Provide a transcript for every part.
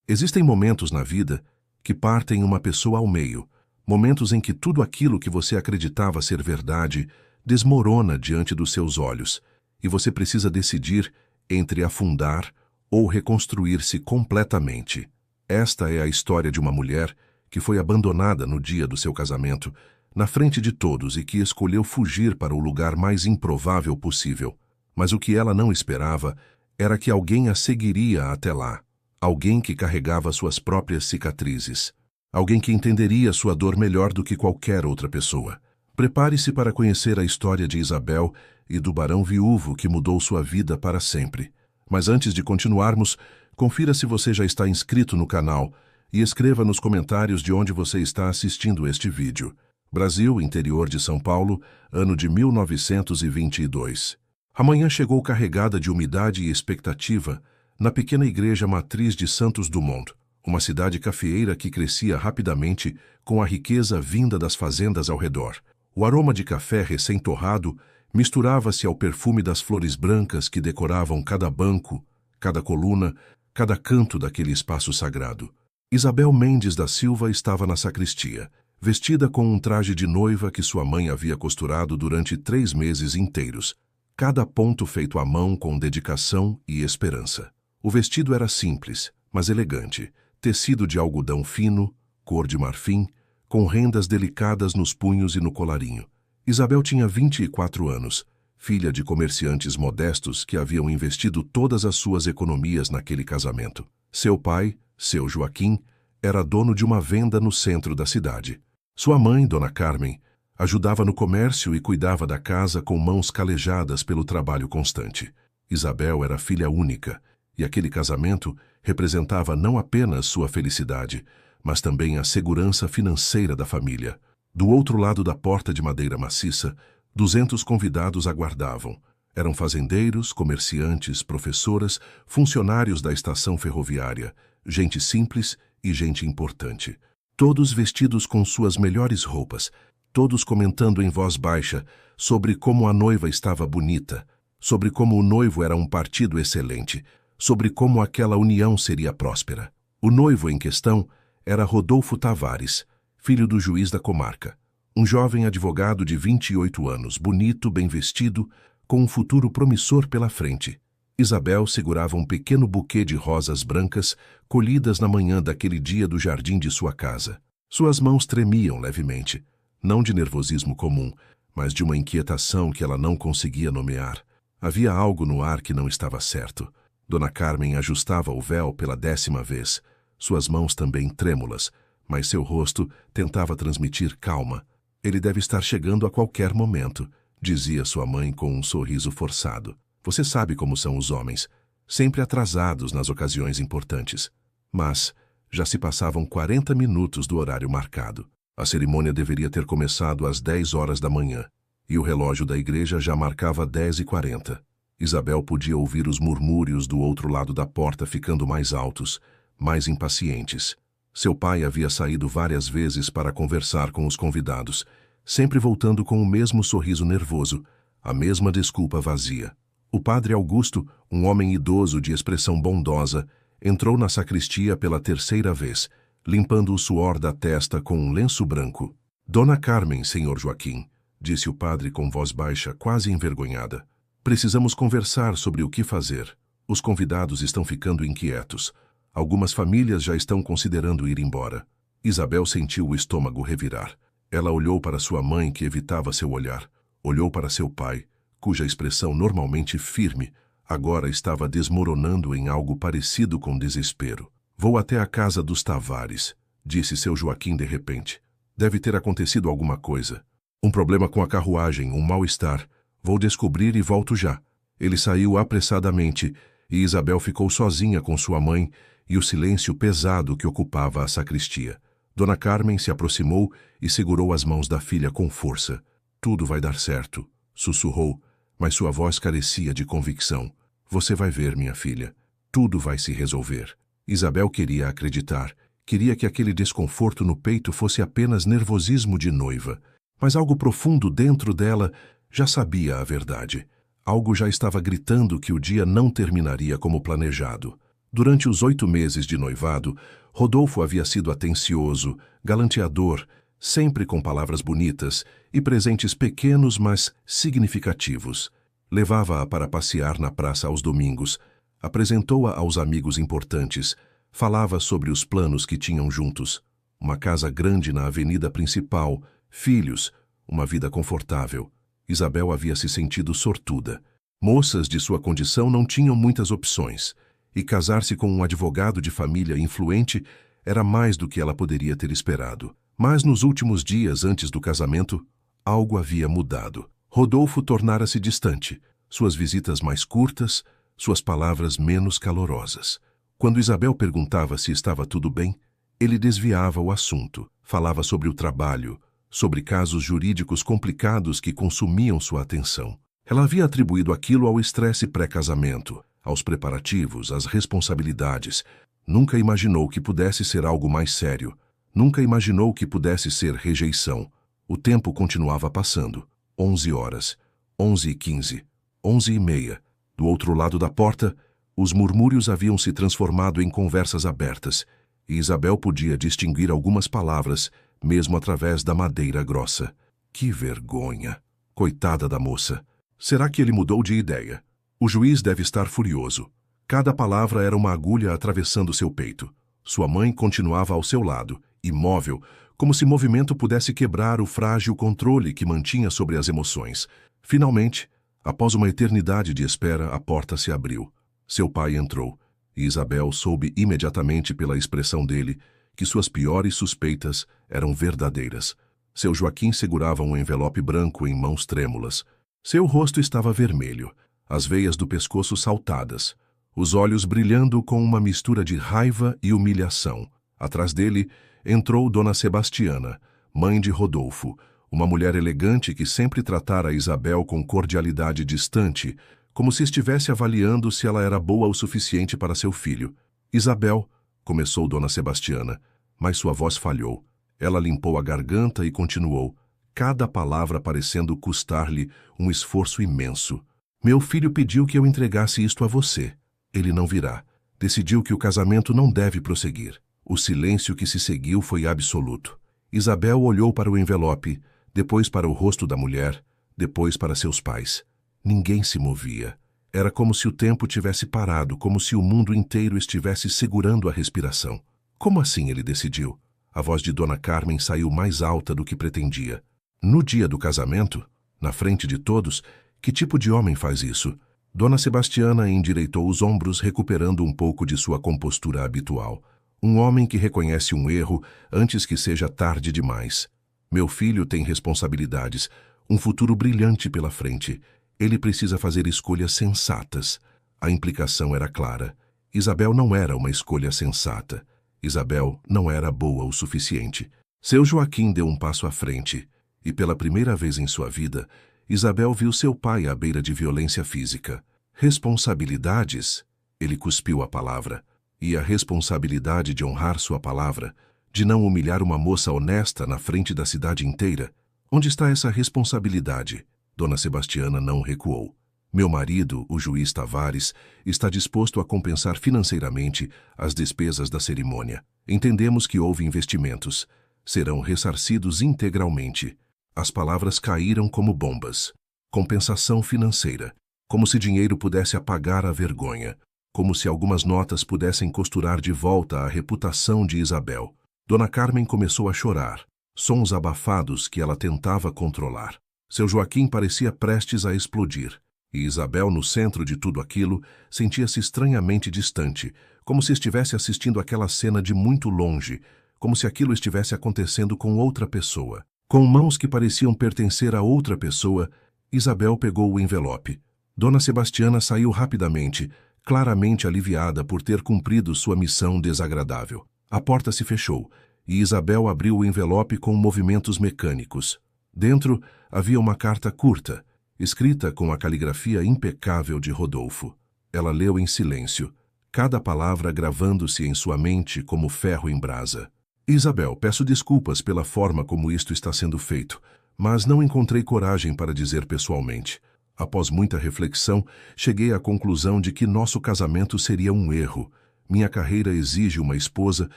Existem momentos na vida que partem uma pessoa ao meio, momentos em que tudo aquilo que você acreditava ser verdade desmorona diante dos seus olhos, e você precisa decidir entre afundar ou reconstruir-se completamente. Esta é a história de uma mulher que foi abandonada no dia do seu casamento, na frente de todos, e que escolheu fugir para o lugar mais improvável possível. Mas o que ela não esperava era que alguém a seguiria até lá. Alguém que carregava suas próprias cicatrizes. Alguém que entenderia sua dor melhor do que qualquer outra pessoa. Prepare-se para conhecer a história de Isabel e do barão viúvo que mudou sua vida para sempre. Mas antes de continuarmos, confira se você já está inscrito no canal e escreva nos comentários de onde você está assistindo este vídeo. Brasil, interior de São Paulo, ano de 1922. A manhã chegou carregada de umidade e expectativa na pequena igreja matriz de Santos Dumont, uma cidade cafeeira que crescia rapidamente com a riqueza vinda das fazendas ao redor. O aroma de café recém-torrado misturava-se ao perfume das flores brancas que decoravam cada banco, cada coluna, cada canto daquele espaço sagrado. Isabel Mendes da Silva estava na sacristia, vestida com um traje de noiva que sua mãe havia costurado durante 3 meses inteiros, cada ponto feito à mão com dedicação e esperança. O vestido era simples, mas elegante, tecido de algodão fino, cor de marfim, com rendas delicadas nos punhos e no colarinho. Isabel tinha 24 anos, filha de comerciantes modestos que haviam investido todas as suas economias naquele casamento. Seu pai, seu Joaquim, era dono de uma venda no centro da cidade. Sua mãe, Dona Carmen, ajudava no comércio e cuidava da casa com mãos calejadas pelo trabalho constante. Isabel era filha única, e aquele casamento representava não apenas sua felicidade, mas também a segurança financeira da família. Do outro lado da porta de madeira maciça, 200 convidados aguardavam. Eram fazendeiros, comerciantes, professoras, funcionários da estação ferroviária, gente simples e gente importante. Todos vestidos com suas melhores roupas, todos comentando em voz baixa sobre como a noiva estava bonita, sobre como o noivo era um partido excelente, sobre como aquela união seria próspera. O noivo em questão era Rodolfo Tavares, filho do juiz da comarca, um jovem advogado de 28 anos, bonito, bem vestido, com um futuro promissor pela frente. Isabel segurava um pequeno buquê de rosas brancas colhidas na manhã daquele dia do jardim de sua casa. Suas mãos tremiam levemente, não de nervosismo comum, mas de uma inquietação que ela não conseguia nomear. Havia algo no ar que não estava certo. Dona Carmen ajustava o véu pela 10ª vez, suas mãos também trêmulas, mas seu rosto tentava transmitir calma. Ele deve estar chegando a qualquer momento, dizia sua mãe com um sorriso forçado. Você sabe como são os homens, sempre atrasados nas ocasiões importantes. Mas já se passavam 40 minutos do horário marcado. A cerimônia deveria ter começado às 10 horas da manhã, e o relógio da igreja já marcava 10h40. Isabel podia ouvir os murmúrios do outro lado da porta ficando mais altos, mais impacientes. Seu pai havia saído várias vezes para conversar com os convidados, sempre voltando com o mesmo sorriso nervoso, a mesma desculpa vazia. O padre Augusto, um homem idoso de expressão bondosa, entrou na sacristia pela 3ª vez, limpando o suor da testa com um lenço branco. Dona Carmen, senhor Joaquim, disse o padre com voz baixa, quase envergonhada. Precisamos conversar sobre o que fazer. Os convidados estão ficando inquietos. Algumas famílias já estão considerando ir embora. Isabel sentiu o estômago revirar. Ela olhou para sua mãe, que evitava seu olhar. Olhou para seu pai, cuja expressão normalmente firme agora estava desmoronando em algo parecido com desespero. Vou até a casa dos Tavares, disse seu Joaquim de repente. Deve ter acontecido alguma coisa. Um problema com a carruagem, um mal-estar. Vou descobrir e volto já. Ele saiu apressadamente e Isabel ficou sozinha com sua mãe e o silêncio pesado que ocupava a sacristia. Dona Carmen se aproximou e segurou as mãos da filha com força. Tudo vai dar certo, sussurrou, mas sua voz carecia de convicção. Você vai ver, minha filha. Tudo vai se resolver. Isabel queria acreditar. Queria que aquele desconforto no peito fosse apenas nervosismo de noiva. Mas algo profundo dentro dela já sabia a verdade. Algo já estava gritando que o dia não terminaria como planejado. Durante os 8 meses de noivado, Rodolfo havia sido atencioso, galanteador, sempre com palavras bonitas e presentes pequenos, mas significativos. Levava-a para passear na praça aos domingos, apresentou-a aos amigos importantes, falava sobre os planos que tinham juntos. Uma casa grande na avenida principal, filhos, uma vida confortável. Isabel havia se sentido sortuda. Moças de sua condição não tinham muitas opções, e casar-se com um advogado de família influente era mais do que ela poderia ter esperado. Mas nos últimos dias antes do casamento, algo havia mudado. Rodolfo tornara-se distante, suas visitas mais curtas, suas palavras menos calorosas. Quando Isabel perguntava se estava tudo bem, ele desviava o assunto, falava sobre o trabalho, sobre casos jurídicos complicados que consumiam sua atenção. Ela havia atribuído aquilo ao estresse pré-casamento, aos preparativos, às responsabilidades. Nunca imaginou que pudesse ser algo mais sério. Nunca imaginou que pudesse ser rejeição. O tempo continuava passando. 11 horas, 11h15, 11h30. Do outro lado da porta, os murmúrios haviam se transformado em conversas abertas, e Isabel podia distinguir algumas palavras, mesmo através da madeira grossa. Que vergonha! Coitada da moça! Será que ele mudou de ideia? O juiz deve estar furioso. Cada palavra era uma agulha atravessando seu peito. Sua mãe continuava ao seu lado, imóvel, como se movimento pudesse quebrar o frágil controle que mantinha sobre as emoções. Finalmente, após uma eternidade de espera, a porta se abriu. Seu pai entrou, e Isabel soube imediatamente pela expressão dele que suas piores suspeitas eram verdadeiras. Seu Joaquim segurava um envelope branco em mãos trêmulas. Seu rosto estava vermelho, as veias do pescoço saltadas, os olhos brilhando com uma mistura de raiva e humilhação. Atrás dele entrou Dona Sebastiana, mãe de Rodolfo, uma mulher elegante que sempre tratara Isabel com cordialidade distante, como se estivesse avaliando se ela era boa o suficiente para seu filho. Isabel, começou Dona Sebastiana, mas sua voz falhou. Ela limpou a garganta e continuou, cada palavra parecendo custar-lhe um esforço imenso. Meu filho pediu que eu entregasse isto a você. Ele não virá. Decidiu que o casamento não deve prosseguir. O silêncio que se seguiu foi absoluto. Isabel olhou para o envelope, depois para o rosto da mulher, depois para seus pais. Ninguém se movia. Era como se o tempo tivesse parado, como se o mundo inteiro estivesse segurando a respiração. Como assim ele decidiu? A voz de Dona Carmen saiu mais alta do que pretendia. No dia do casamento, na frente de todos, que tipo de homem faz isso? Dona Sebastiana endireitou os ombros, recuperando um pouco de sua compostura habitual. Um homem que reconhece um erro antes que seja tarde demais. Meu filho tem responsabilidades, um futuro brilhante pela frente. Ele precisa fazer escolhas sensatas. A implicação era clara. Isabel não era uma escolha sensata. Isabel não era boa o suficiente. Seu Joaquim deu um passo à frente, e pela primeira vez em sua vida, Isabel viu seu pai à beira de violência física. Responsabilidades? Ele cuspiu a palavra. E a responsabilidade de honrar sua palavra, de não humilhar uma moça honesta na frente da cidade inteira. Onde está essa responsabilidade? Dona Sebastiana não recuou. Meu marido, o juiz Tavares, está disposto a compensar financeiramente as despesas da cerimônia. Entendemos que houve investimentos. Serão ressarcidos integralmente. As palavras caíram como bombas. Compensação financeira. Como se dinheiro pudesse apagar a vergonha. Como se algumas notas pudessem costurar de volta a reputação de Isabel. Dona Carmen começou a chorar, sons abafados que ela tentava controlar. Seu Joaquim parecia prestes a explodir, e Isabel, no centro de tudo aquilo, sentia-se estranhamente distante, como se estivesse assistindo aquela cena de muito longe, como se aquilo estivesse acontecendo com outra pessoa. Com mãos que pareciam pertencer a outra pessoa, Isabel pegou o envelope. Dona Sebastiana saiu rapidamente, claramente aliviada por ter cumprido sua missão desagradável. A porta se fechou, e Isabel abriu o envelope com movimentos mecânicos. Dentro havia uma carta curta, escrita com a caligrafia impecável de Rodolfo. Ela leu em silêncio, cada palavra gravando-se em sua mente como ferro em brasa. Isabel, peço desculpas pela forma como isto está sendo feito, mas não encontrei coragem para dizer pessoalmente. Após muita reflexão, cheguei à conclusão de que nosso casamento seria um erro. Minha carreira exige uma esposa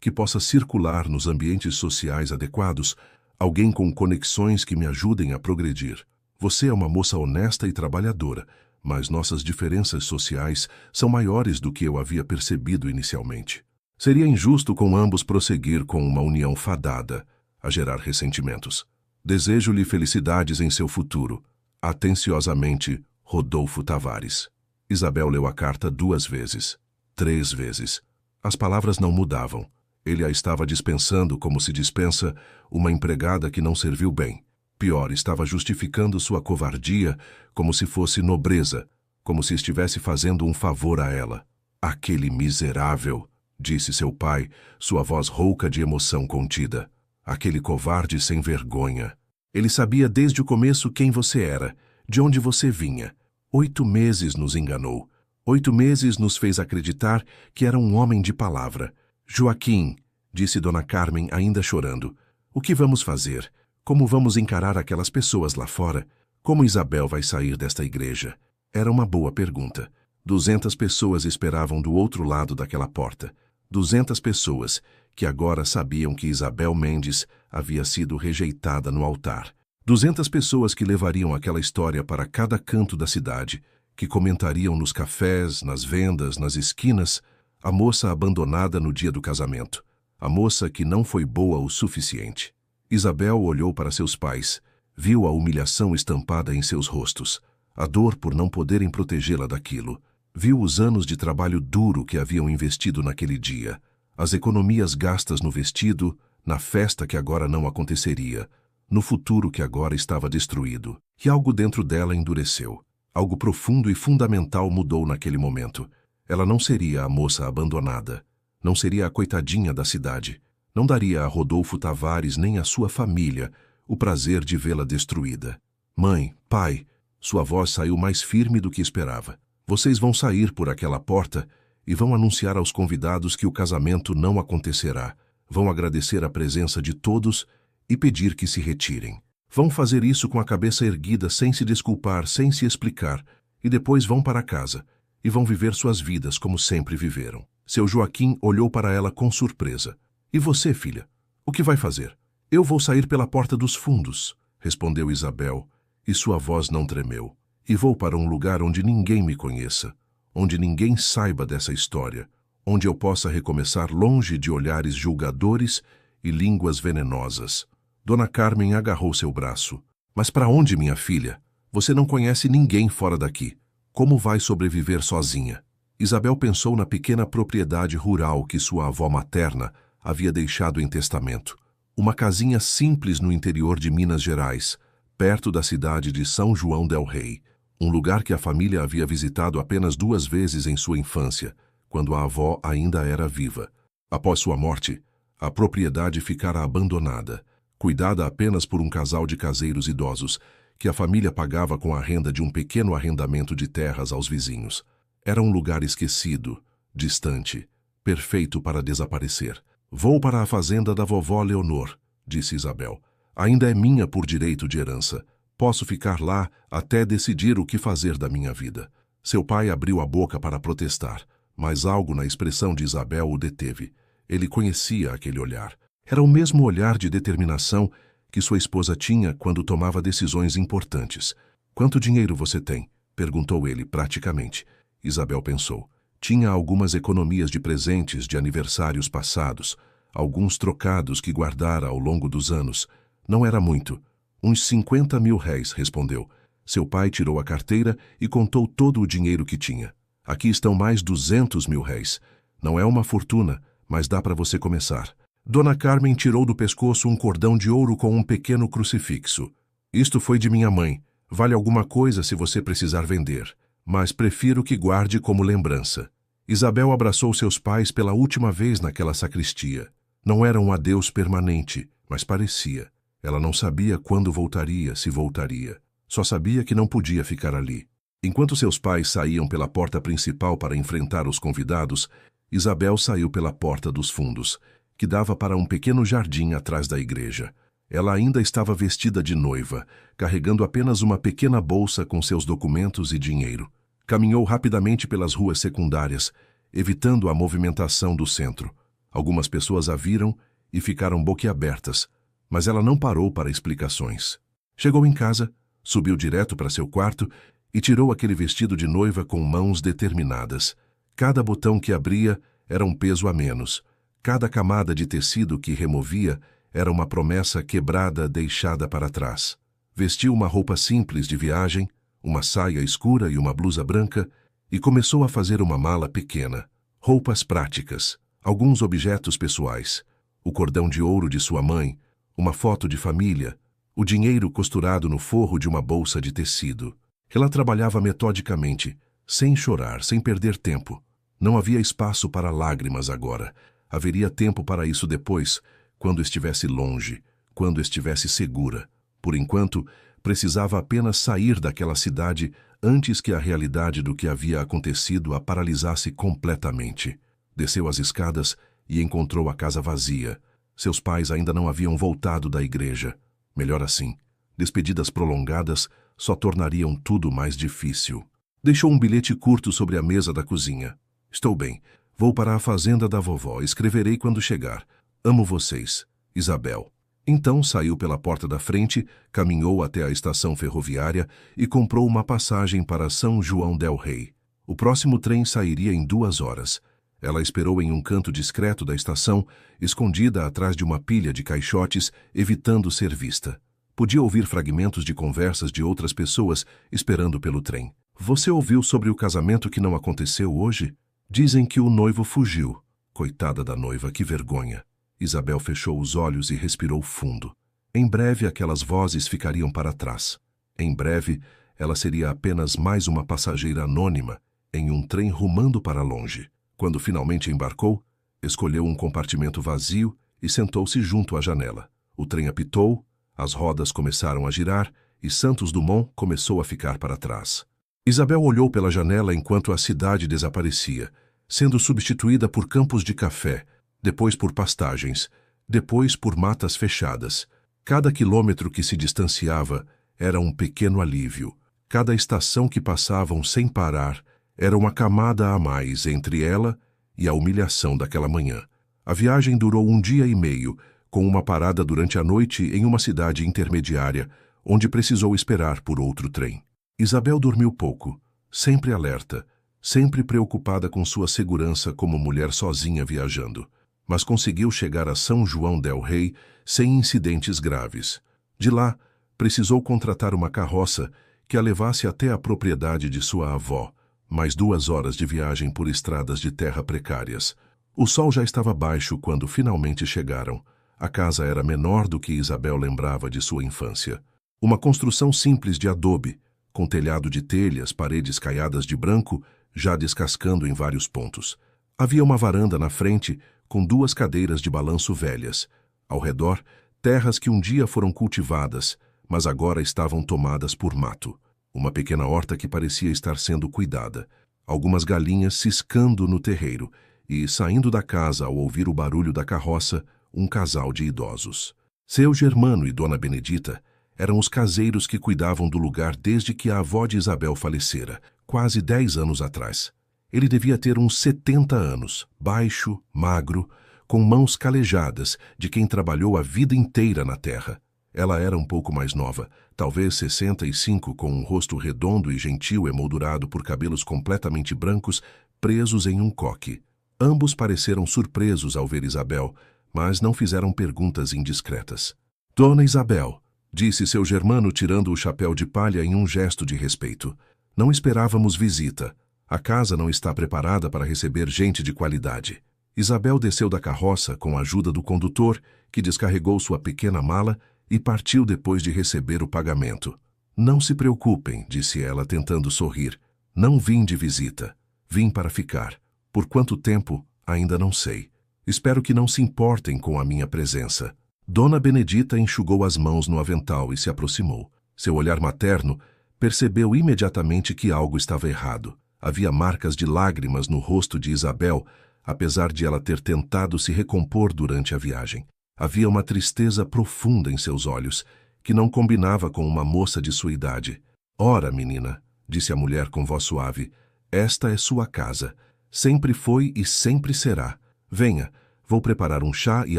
que possa circular nos ambientes sociais adequados, alguém com conexões que me ajudem a progredir. Você é uma moça honesta e trabalhadora, mas nossas diferenças sociais são maiores do que eu havia percebido inicialmente. Seria injusto com ambos prosseguir com uma união fadada a gerar ressentimentos. Desejo-lhe felicidades em seu futuro. Atenciosamente, Rodolfo Tavares. Isabel leu a carta 2 vezes, 3 vezes. As palavras não mudavam. Ele a estava dispensando como se dispensa uma empregada que não serviu bem. Pior, estava justificando sua covardia como se fosse nobreza, como se estivesse fazendo um favor a ela. Aquele miserável, disse seu pai, sua voz rouca de emoção contida. Aquele covarde sem vergonha. Ele sabia desde o começo quem você era, de onde você vinha. 8 meses nos enganou. 8 meses nos fez acreditar que era um homem de palavra. Joaquim, disse Dona Carmen ainda chorando, o que vamos fazer? Como vamos encarar aquelas pessoas lá fora? Como Isabel vai sair desta igreja? Era uma boa pergunta. 200 pessoas esperavam do outro lado daquela porta. 200 pessoas que agora sabiam que Isabel Mendes havia sido rejeitada no altar. 200 pessoas que levariam aquela história para cada canto da cidade, que comentariam nos cafés, nas vendas, nas esquinas, a moça abandonada no dia do casamento, a moça que não foi boa o suficiente. Isabel olhou para seus pais, viu a humilhação estampada em seus rostos, a dor por não poderem protegê-la daquilo, viu os anos de trabalho duro que haviam investido naquele dia, as economias gastas no vestido, na festa que agora não aconteceria, no futuro que agora estava destruído. E algo dentro dela endureceu. Algo profundo e fundamental mudou naquele momento. Ela não seria a moça abandonada, não seria a coitadinha da cidade. Não daria a Rodolfo Tavares nem à sua família o prazer de vê-la destruída. Mãe, pai, sua voz saiu mais firme do que esperava. Vocês vão sair por aquela porta e vão anunciar aos convidados que o casamento não acontecerá. Vão agradecer a presença de todos e pedir que se retirem. Vão fazer isso com a cabeça erguida, sem se desculpar, sem se explicar, e depois vão para casa e vão viver suas vidas como sempre viveram. Seu Joaquim olhou para ela com surpresa. E você, filha? O que vai fazer? Eu vou sair pela porta dos fundos, respondeu Isabel, e sua voz não tremeu. E vou para um lugar onde ninguém me conheça, onde ninguém saiba dessa história, onde eu possa recomeçar longe de olhares julgadores e línguas venenosas. Dona Carmen agarrou seu braço. Mas para onde, minha filha? Você não conhece ninguém fora daqui. Como vai sobreviver sozinha? Isabel pensou na pequena propriedade rural que sua avó materna havia deixado em testamento. Uma casinha simples no interior de Minas Gerais, perto da cidade de São João del Rei, um lugar que a família havia visitado apenas 2 vezes em sua infância, quando a avó ainda era viva. Após sua morte, a propriedade ficara abandonada, cuidada apenas por um casal de caseiros idosos, que a família pagava com a renda de um pequeno arrendamento de terras aos vizinhos. Era um lugar esquecido, distante, perfeito para desaparecer. Vou para a fazenda da vovó Leonor, disse Isabel. Ainda é minha por direito de herança. Posso ficar lá até decidir o que fazer da minha vida. Seu pai abriu a boca para protestar, mas algo na expressão de Isabel o deteve. Ele conhecia aquele olhar. Era o mesmo olhar de determinação que sua esposa tinha quando tomava decisões importantes. Quanto dinheiro você tem? Perguntou ele praticamente. Isabel pensou. Tinha algumas economias de presentes de aniversários passados, alguns trocados que guardara ao longo dos anos. Não era muito. Uns 50 mil réis, respondeu. Seu pai tirou a carteira e contou todo o dinheiro que tinha. Aqui estão mais 200 mil réis. Não é uma fortuna, mas dá para você começar. Dona Carmen tirou do pescoço um cordão de ouro com um pequeno crucifixo. Isto foi de minha mãe. Vale alguma coisa se você precisar vender, mas prefiro que guarde como lembrança. Isabel abraçou seus pais pela última vez naquela sacristia. Não era um adeus permanente, mas parecia. Ela não sabia quando voltaria, se voltaria. Só sabia que não podia ficar ali. Enquanto seus pais saíam pela porta principal para enfrentar os convidados, Isabel saiu pela porta dos fundos, que dava para um pequeno jardim atrás da igreja. Ela ainda estava vestida de noiva, carregando apenas uma pequena bolsa com seus documentos e dinheiro. Caminhou rapidamente pelas ruas secundárias evitando a movimentação do centro. Algumas pessoas a viram e ficaram boquiabertas, mas ela não parou para explicações. Chegou em casa, subiu direto para seu quarto e tirou aquele vestido de noiva com mãos determinadas. Cada botão que abria era um peso a menos. Cada camada de tecido que removia era uma promessa quebrada deixada para trás. Vestiu uma roupa simples de viagem, uma saia escura e uma blusa branca, e começou a fazer uma mala pequena. Roupas práticas, alguns objetos pessoais, o cordão de ouro de sua mãe, uma foto de família, o dinheiro costurado no forro de uma bolsa de tecido. Ela trabalhava metodicamente, sem chorar, sem perder tempo. Não havia espaço para lágrimas agora. Haveria tempo para isso depois, quando estivesse longe, quando estivesse segura. Por enquanto, precisava apenas sair daquela cidade antes que a realidade do que havia acontecido a paralisasse completamente. Desceu as escadas e encontrou a casa vazia. Seus pais ainda não haviam voltado da igreja. Melhor assim. Despedidas prolongadas só tornariam tudo mais difícil. Deixou um bilhete curto sobre a mesa da cozinha. Estou bem. Vou para a fazenda da vovó. Escreverei quando chegar. Amo vocês. Isabel. Então saiu pela porta da frente, caminhou até a estação ferroviária e comprou uma passagem para São João del Rei. O próximo trem sairia em 2 horas. Ela esperou em um canto discreto da estação, escondida atrás de uma pilha de caixotes, evitando ser vista. Podia ouvir fragmentos de conversas de outras pessoas esperando pelo trem. Você ouviu sobre o casamento que não aconteceu hoje? Dizem que o noivo fugiu. Coitada da noiva, que vergonha. Isabel fechou os olhos e respirou fundo. Em breve aquelas vozes ficariam para trás. Em breve ela seria apenas mais uma passageira anônima em um trem rumando para longe. Quando finalmente embarcou, escolheu um compartimento vazio e sentou-se junto à janela. O trem apitou, as rodas começaram a girar e Santos Dumont começou a ficar para trás. Isabel olhou pela janela enquanto a cidade desaparecia, sendo substituída por campos de café, depois por pastagens, depois por matas fechadas. Cada quilômetro que se distanciava era um pequeno alívio. Cada estação que passavam sem parar era uma camada a mais entre ela e a humilhação daquela manhã. A viagem durou 1 dia e meio, com uma parada durante a noite em uma cidade intermediária, onde precisou esperar por outro trem. Isabel dormiu pouco, sempre alerta, sempre preocupada com sua segurança como mulher sozinha viajando. Mas conseguiu chegar a São João del Rei sem incidentes graves. De lá, precisou contratar uma carroça que a levasse até a propriedade de sua avó, mais 2 horas de viagem por estradas de terra precárias. O sol já estava baixo quando finalmente chegaram. A casa era menor do que Isabel lembrava de sua infância. Uma construção simples de adobe, com telhado de telhas, paredes caiadas de branco, já descascando em vários pontos. Havia uma varanda na frente, com 2 cadeiras de balanço velhas. Ao redor, terras que um dia foram cultivadas, mas agora estavam tomadas por mato. Uma pequena horta que parecia estar sendo cuidada. Algumas galinhas ciscando no terreiro e, saindo da casa ao ouvir o barulho da carroça, um casal de idosos. Seu Germano e Dona Benedita eram os caseiros que cuidavam do lugar desde que a avó de Isabel falecera, quase 10 anos atrás. Ele devia ter uns 70 anos, baixo, magro, com mãos calejadas, de quem trabalhou a vida inteira na terra. Ela era um pouco mais nova, talvez 65, com um rosto redondo e gentil emoldurado por cabelos completamente brancos, presos em um coque. Ambos pareceram surpresos ao ver Isabel, mas não fizeram perguntas indiscretas. Dona Isabel, disse seu Germano tirando o chapéu de palha em um gesto de respeito. Não esperávamos visita. A casa não está preparada para receber gente de qualidade. Isabel desceu da carroça com a ajuda do condutor, que descarregou sua pequena mala e partiu depois de receber o pagamento. Não se preocupem, disse ela tentando sorrir. Não vim de visita. Vim para ficar. Por quanto tempo, ainda não sei. Espero que não se importem com a minha presença. Dona Benedita enxugou as mãos no avental e se aproximou. Seu olhar materno percebeu imediatamente que algo estava errado. Havia marcas de lágrimas no rosto de Isabel, apesar de ela ter tentado se recompor durante a viagem. Havia uma tristeza profunda em seus olhos, que não combinava com uma moça de sua idade. Ora, menina, disse a mulher com voz suave, esta é sua casa. Sempre foi e sempre será. Venha, vou preparar um chá e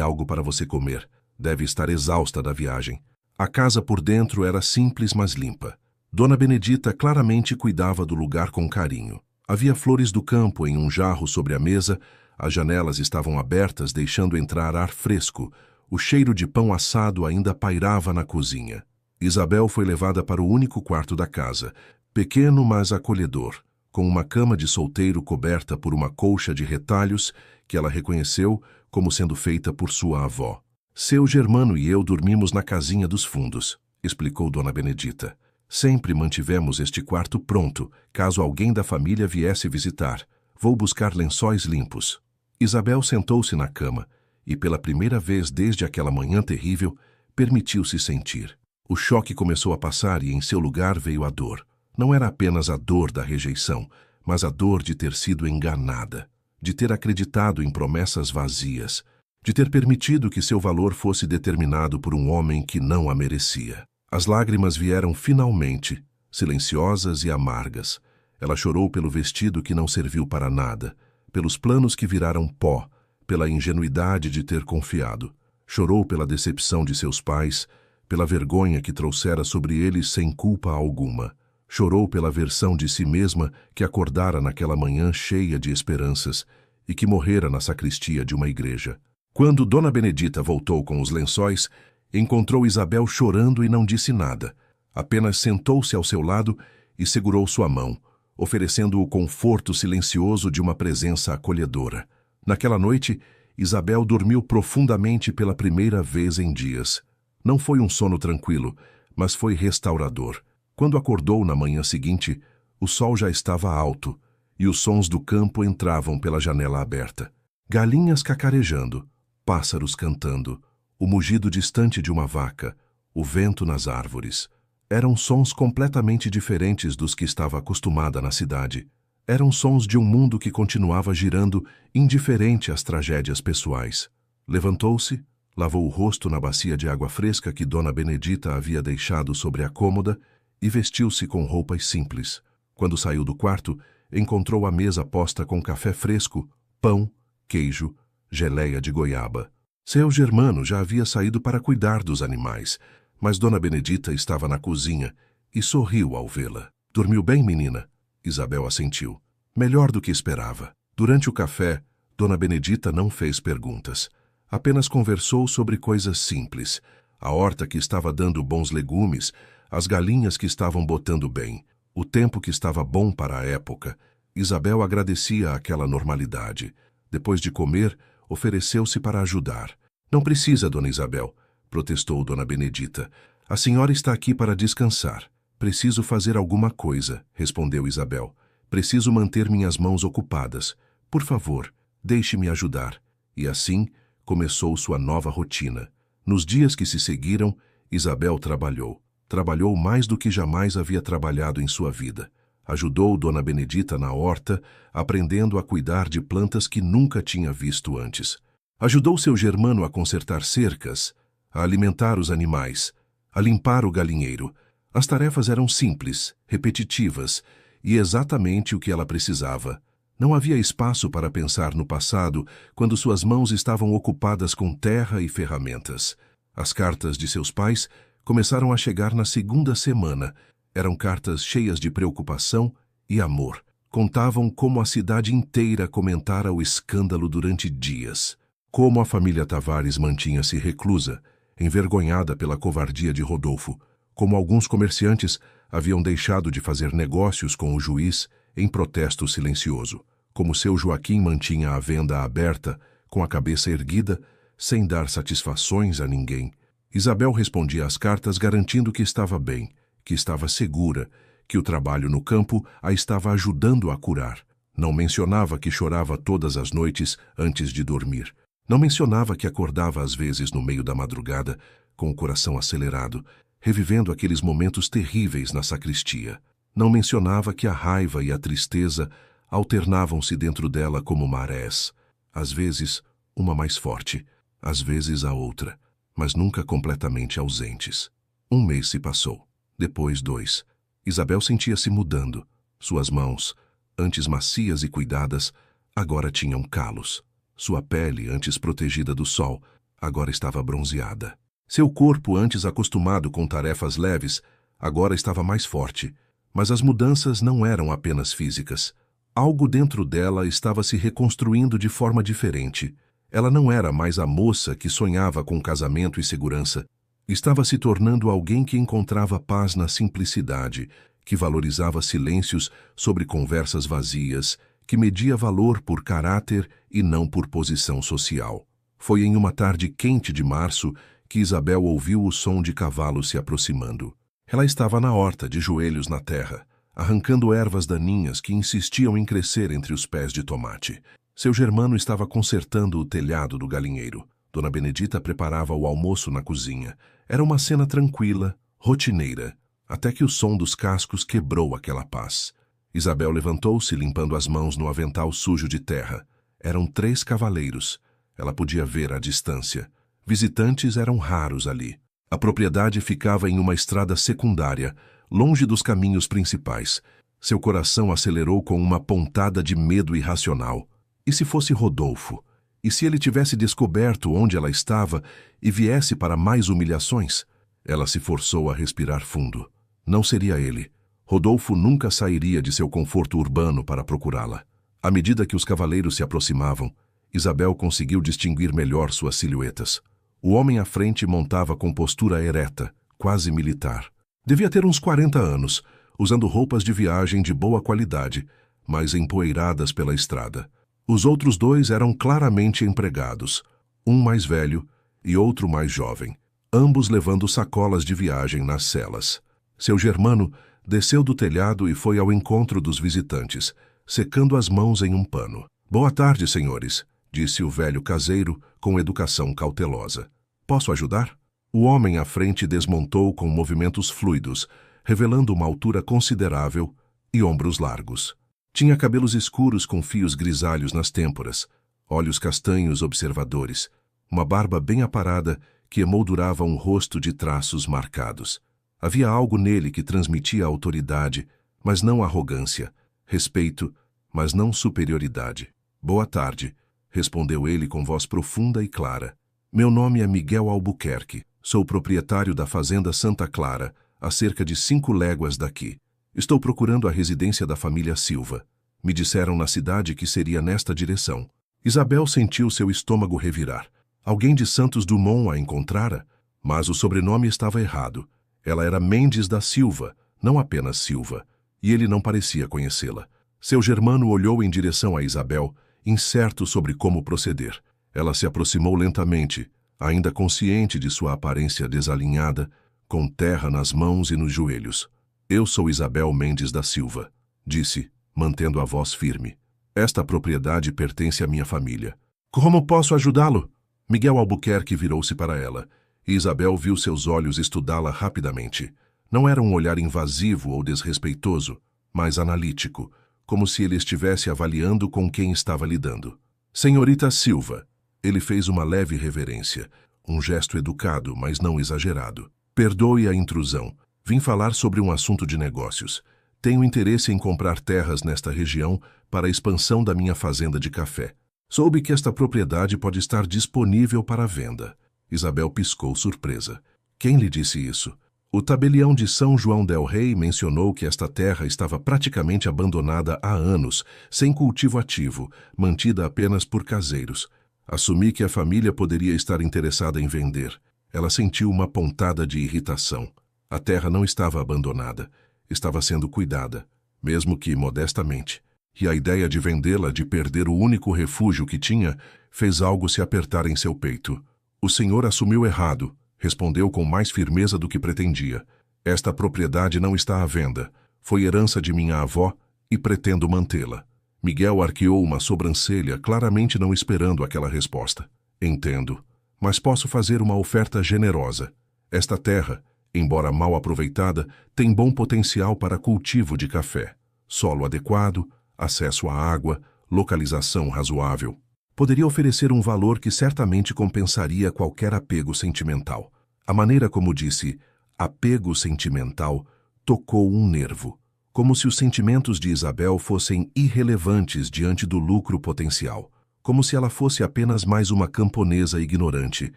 algo para você comer. Deve estar exausta da viagem. A casa por dentro era simples, mas limpa. Dona Benedita claramente cuidava do lugar com carinho. Havia flores do campo em um jarro sobre a mesa, as janelas estavam abertas, deixando entrar ar fresco. O cheiro de pão assado ainda pairava na cozinha. Isabel foi levada para o único quarto da casa, pequeno mas acolhedor, com uma cama de solteiro coberta por uma colcha de retalhos que ela reconheceu como sendo feita por sua avó. Seu Germano e eu dormimos na casinha dos fundos, explicou Dona Benedita. Sempre mantivemos este quarto pronto, caso alguém da família viesse visitar. Vou buscar lençóis limpos. Isabel sentou-se na cama e, pela primeira vez desde aquela manhã terrível, permitiu-se sentir. O choque começou a passar e em seu lugar veio a dor. Não era apenas a dor da rejeição, mas a dor de ter sido enganada, de ter acreditado em promessas vazias, de ter permitido que seu valor fosse determinado por um homem que não a merecia. As lágrimas vieram finalmente, silenciosas e amargas. Ela chorou pelo vestido que não serviu para nada, pelos planos que viraram pó, pela ingenuidade de ter confiado. Chorou pela decepção de seus pais, pela vergonha que trouxera sobre eles sem culpa alguma. Chorou pela versão de si mesma que acordara naquela manhã cheia de esperanças e que morrera na sacristia de uma igreja. Quando Dona Benedita voltou com os lençóis, encontrou Isabel chorando e não disse nada. Apenas sentou-se ao seu lado e segurou sua mão, oferecendo o conforto silencioso de uma presença acolhedora. Naquela noite, Isabel dormiu profundamente pela primeira vez em dias. Não foi um sono tranquilo, mas foi restaurador. Quando acordou na manhã seguinte, o sol já estava alto e os sons do campo entravam pela janela aberta. Galinhas cacarejando, pássaros cantando, o mugido distante de uma vaca, o vento nas árvores. Eram sons completamente diferentes dos que estava acostumada na cidade. Eram sons de um mundo que continuava girando indiferente às tragédias pessoais. Levantou-se, lavou o rosto na bacia de água fresca que Dona Benedita havia deixado sobre a cômoda e vestiu-se com roupas simples. Quando saiu do quarto, encontrou a mesa posta com café fresco, pão, queijo, geleia de goiaba. Seu Germano já havia saído para cuidar dos animais, mas Dona Benedita estava na cozinha e sorriu ao vê-la. "Dormiu bem, menina?" Isabel assentiu. Melhor do que esperava. Durante o café, Dona Benedita não fez perguntas. Apenas conversou sobre coisas simples. A horta que estava dando bons legumes, as galinhas que estavam botando bem, o tempo que estava bom para a época. Isabel agradecia aquela normalidade. Depois de comer, ofereceu-se para ajudar. "Não precisa, Dona Isabel", protestou Dona Benedita. "A senhora está aqui para descansar." "Preciso fazer alguma coisa", respondeu Isabel. "Preciso manter minhas mãos ocupadas. Por favor, deixe-me ajudar." E assim começou sua nova rotina. Nos dias que se seguiram, Isabel trabalhou. Trabalhou mais do que jamais havia trabalhado em sua vida. Ajudou Dona Benedita na horta, aprendendo a cuidar de plantas que nunca tinha visto antes. Ajudou seu Germano a consertar cercas, a alimentar os animais, a limpar o galinheiro. As tarefas eram simples, repetitivas e exatamente o que ela precisava. Não havia espaço para pensar no passado quando suas mãos estavam ocupadas com terra e ferramentas. As cartas de seus pais começaram a chegar na segunda semana. Eram cartas cheias de preocupação e amor. Contavam como a cidade inteira comentara o escândalo durante dias. Como a família Tavares mantinha-se reclusa, envergonhada pela covardia de Rodolfo. Como alguns comerciantes haviam deixado de fazer negócios com o juiz em protesto silencioso. Como seu Joaquim mantinha a venda aberta, com a cabeça erguida, sem dar satisfações a ninguém. Isabel respondia às cartas garantindo que estava bem, que estava segura, que o trabalho no campo a estava ajudando a curar. Não mencionava que chorava todas as noites antes de dormir. Não mencionava que acordava às vezes no meio da madrugada, com o coração acelerado, revivendo aqueles momentos terríveis na sacristia. Não mencionava que a raiva e a tristeza alternavam-se dentro dela como marés. Às vezes, uma mais forte, às vezes a outra, mas nunca completamente ausentes. Um mês se passou. Depois 2. Isabel sentia-se mudando. Suas mãos, antes macias e cuidadas, agora tinham calos. Sua pele, antes protegida do sol, agora estava bronzeada. Seu corpo, antes acostumado com tarefas leves, agora estava mais forte. Mas as mudanças não eram apenas físicas. Algo dentro dela estava se reconstruindo de forma diferente. Ela não era mais a moça que sonhava com casamento e segurança. Estava se tornando alguém que encontrava paz na simplicidade, que valorizava silêncios sobre conversas vazias, que media valor por caráter e não por posição social. Foi em uma tarde quente de março que Isabel ouviu o som de cavalos se aproximando. Ela estava na horta, de joelhos na terra, arrancando ervas daninhas que insistiam em crescer entre os pés de tomate. Seu Germano estava consertando o telhado do galinheiro. Dona Benedita preparava o almoço na cozinha. Era uma cena tranquila, rotineira, até que o som dos cascos quebrou aquela paz. Isabel levantou-se, limpando as mãos no avental sujo de terra. Eram 3 cavaleiros. Ela podia ver à distância. Visitantes eram raros ali. A propriedade ficava em uma estrada secundária, longe dos caminhos principais. Seu coração acelerou com uma pontada de medo irracional. E se fosse Rodolfo? E se ele tivesse descoberto onde ela estava e viesse para mais humilhações? Ela se forçou a respirar fundo. Não seria ele. Rodolfo nunca sairia de seu conforto urbano para procurá-la. À medida que os cavaleiros se aproximavam, Isabel conseguiu distinguir melhor suas silhuetas. O homem à frente montava com postura ereta, quase militar. Devia ter uns 40 anos, usando roupas de viagem de boa qualidade, mas empoeiradas pela estrada. Os outros 2 eram claramente empregados, um mais velho e outro mais jovem, ambos levando sacolas de viagem nas celas. Seu Germano desceu do telhado e foi ao encontro dos visitantes, secando as mãos em um pano. "Boa tarde, senhores", disse o velho caseiro com educação cautelosa. "Posso ajudar?" O homem à frente desmontou com movimentos fluidos, revelando uma altura considerável e ombros largos. Tinha cabelos escuros com fios grisalhos nas têmporas, olhos castanhos observadores, uma barba bem aparada que emoldurava um rosto de traços marcados. Havia algo nele que transmitia autoridade, mas não arrogância, respeito, mas não superioridade. "Boa tarde", respondeu ele com voz profunda e clara. "Meu nome é Miguel Albuquerque. Sou proprietário da fazenda Santa Clara, a cerca de 5 léguas daqui. Estou procurando a residência da família Silva. Me disseram na cidade que seria nesta direção." Isabel sentiu seu estômago revirar. Alguém de Santos Dumont a encontrara, mas o sobrenome estava errado. Ela era Mendes da Silva, não apenas Silva, e ele não parecia conhecê-la. Seu Germano olhou em direção a Isabel, incerto sobre como proceder. Ela se aproximou lentamente, ainda consciente de sua aparência desalinhada, com terra nas mãos e nos joelhos. "Eu sou Isabel Mendes da Silva", disse, mantendo a voz firme. "Esta propriedade pertence à minha família." "Como posso ajudá-lo?" Miguel Albuquerque virou-se para ela, e Isabel viu seus olhos estudá-la rapidamente. Não era um olhar invasivo ou desrespeitoso, mas analítico, como se ele estivesse avaliando com quem estava lidando. "Senhorita Silva", ele fez uma leve reverência, um gesto educado, mas não exagerado. "Perdoe a intrusão. Vim falar sobre um assunto de negócios. Tenho interesse em comprar terras nesta região para a expansão da minha fazenda de café. Soube que esta propriedade pode estar disponível para venda." Isabel piscou surpresa. "Quem lhe disse isso?" "O tabelião de São João del Rei mencionou que esta terra estava praticamente abandonada há anos, sem cultivo ativo, mantida apenas por caseiros. Assumi que a família poderia estar interessada em vender." Ela sentiu uma pontada de irritação. A terra não estava abandonada. Estava sendo cuidada, mesmo que modestamente. E a ideia de vendê-la, de perder o único refúgio que tinha, fez algo se apertar em seu peito. "O senhor assumiu errado", respondeu com mais firmeza do que pretendia. "Esta propriedade não está à venda. Foi herança de minha avó e pretendo mantê-la." Miguel arqueou uma sobrancelha, claramente não esperando aquela resposta. "Entendo, mas posso fazer uma oferta generosa. Esta terra, embora mal aproveitada, tem bom potencial para cultivo de café. Solo adequado, acesso à água, localização razoável. Poderia oferecer um valor que certamente compensaria qualquer apego sentimental." A maneira como disse "apego sentimental" tocou um nervo. como se os sentimentos de Isabel fossem irrelevantes diante do lucro potencial, como se ela fosse apenas mais uma camponesa ignorante,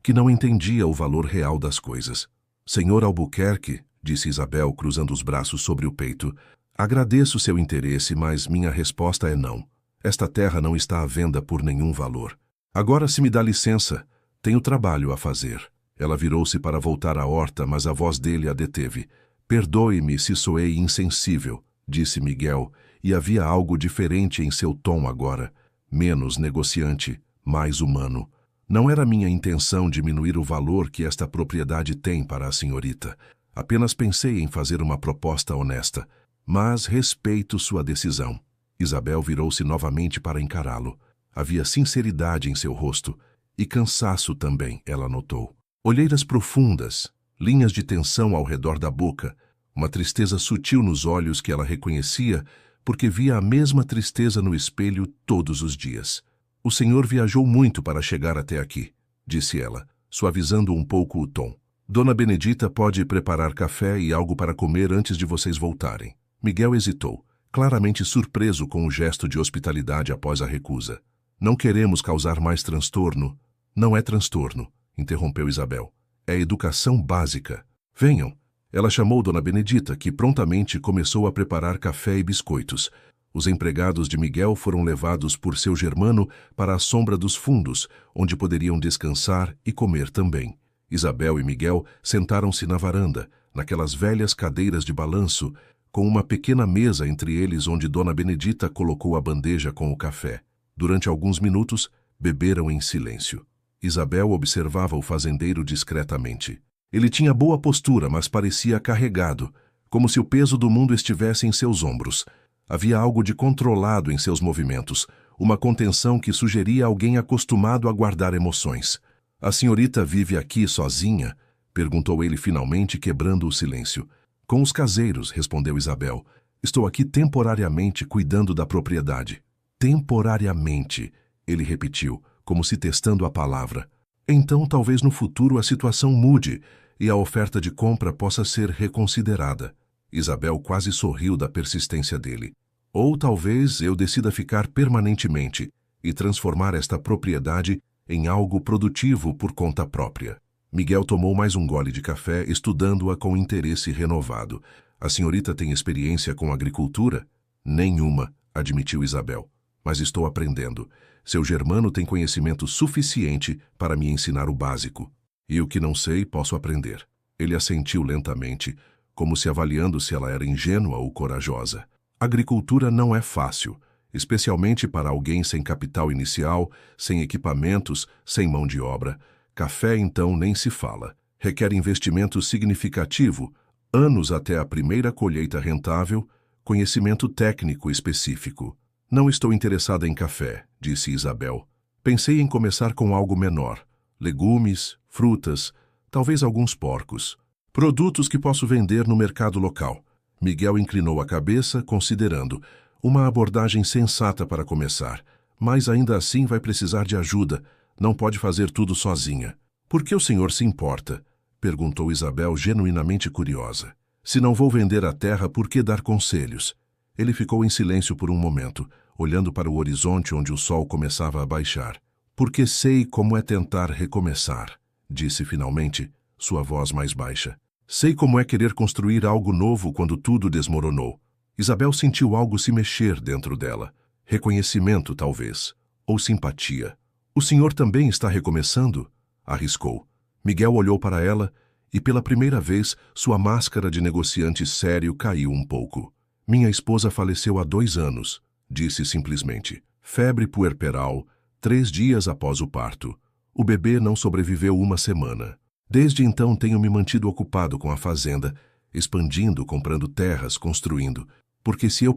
que não entendia o valor real das coisas. Senhor Albuquerque, disse Isabel, cruzando os braços sobre o peito, agradeço seu interesse, mas minha resposta é não. Esta terra não está à venda por nenhum valor. Agora, se me dá licença, tenho trabalho a fazer. Ela virou-se para voltar à horta, mas a voz dele a deteve. Perdoe-me se soei insensível, disse Miguel, e havia algo diferente em seu tom agora. Menos negociante, mais humano. Não era minha intenção diminuir o valor que esta propriedade tem para a senhorita. Apenas pensei em fazer uma proposta honesta, mas respeito sua decisão. Isabel virou-se novamente para encará-lo. Havia sinceridade em seu rosto, e cansaço também, ela notou. Olheiras profundas, linhas de tensão ao redor da boca, uma tristeza sutil nos olhos que ela reconhecia, porque via a mesma tristeza no espelho todos os dias. O senhor viajou muito para chegar até aqui, disse ela, suavizando um pouco o tom. Dona Benedita pode preparar café e algo para comer antes de vocês voltarem. Miguel hesitou, claramente surpreso com o gesto de hospitalidade após a recusa. Não queremos causar mais transtorno. Não é transtorno, interrompeu Isabel. É educação básica. Venham. Ela chamou Dona Benedita, que prontamente começou a preparar café e biscoitos. Os empregados de Miguel foram levados por seu germano para a sombra dos fundos, onde poderiam descansar e comer também. Isabel e Miguel sentaram-se na varanda, naquelas velhas cadeiras de balanço, com uma pequena mesa entre eles onde Dona Benedita colocou a bandeja com o café. Durante alguns minutos, beberam em silêncio. Isabel observava o fazendeiro discretamente. Ele tinha boa postura, mas parecia carregado, como se o peso do mundo estivesse em seus ombros. Havia algo de controlado em seus movimentos, uma contenção que sugeria alguém acostumado a guardar emoções. A senhorita vive aqui sozinha? Perguntou ele finalmente, quebrando o silêncio. Com os caseiros, respondeu Isabel. Estou aqui temporariamente cuidando da propriedade. Temporariamente, ele repetiu, como se testando a palavra. Então talvez no futuro a situação mude e a oferta de compra possa ser reconsiderada. Isabel quase sorriu da persistência dele. Ou talvez eu decida ficar permanentemente e transformar esta propriedade em algo produtivo por conta própria. Miguel tomou mais um gole de café, estudando-a com interesse renovado. A senhorita tem experiência com agricultura? Nenhuma, admitiu Isabel. Mas estou aprendendo. Seu germano tem conhecimento suficiente para me ensinar o básico. E o que não sei, posso aprender. Ele assentiu lentamente, como se avaliando se ela era ingênua ou corajosa. Agricultura não é fácil, especialmente para alguém sem capital inicial, sem equipamentos, sem mão de obra. Café, então, nem se fala. Requer investimento significativo, anos até a primeira colheita rentável, conhecimento técnico específico. Não estou interessada em café, disse Isabel. Pensei em começar com algo menor. Legumes, frutas, talvez alguns porcos. Produtos que posso vender no mercado local. Miguel inclinou a cabeça, considerando. Uma abordagem sensata para começar, mas ainda assim vai precisar de ajuda. Não pode fazer tudo sozinha. Por que o senhor se importa? Perguntou Isabel, genuinamente curiosa. Se não vou vender a terra, por que dar conselhos? Ele ficou em silêncio por um momento, olhando para o horizonte onde o sol começava a baixar. Porque sei como é tentar recomeçar, disse finalmente, sua voz mais baixa. Sei como é querer construir algo novo quando tudo desmoronou. Isabel sentiu algo se mexer dentro dela. Reconhecimento, talvez. Ou simpatia. O senhor também está recomeçando? Arriscou. Miguel olhou para ela e, pela primeira vez, sua máscara de negociante sério caiu um pouco. Minha esposa faleceu há 2 anos, disse simplesmente. Febre puerperal, 3 dias após o parto. O bebê não sobreviveu 1 semana. Desde então tenho me mantido ocupado com a fazenda, expandindo, comprando terras, construindo. Porque se eu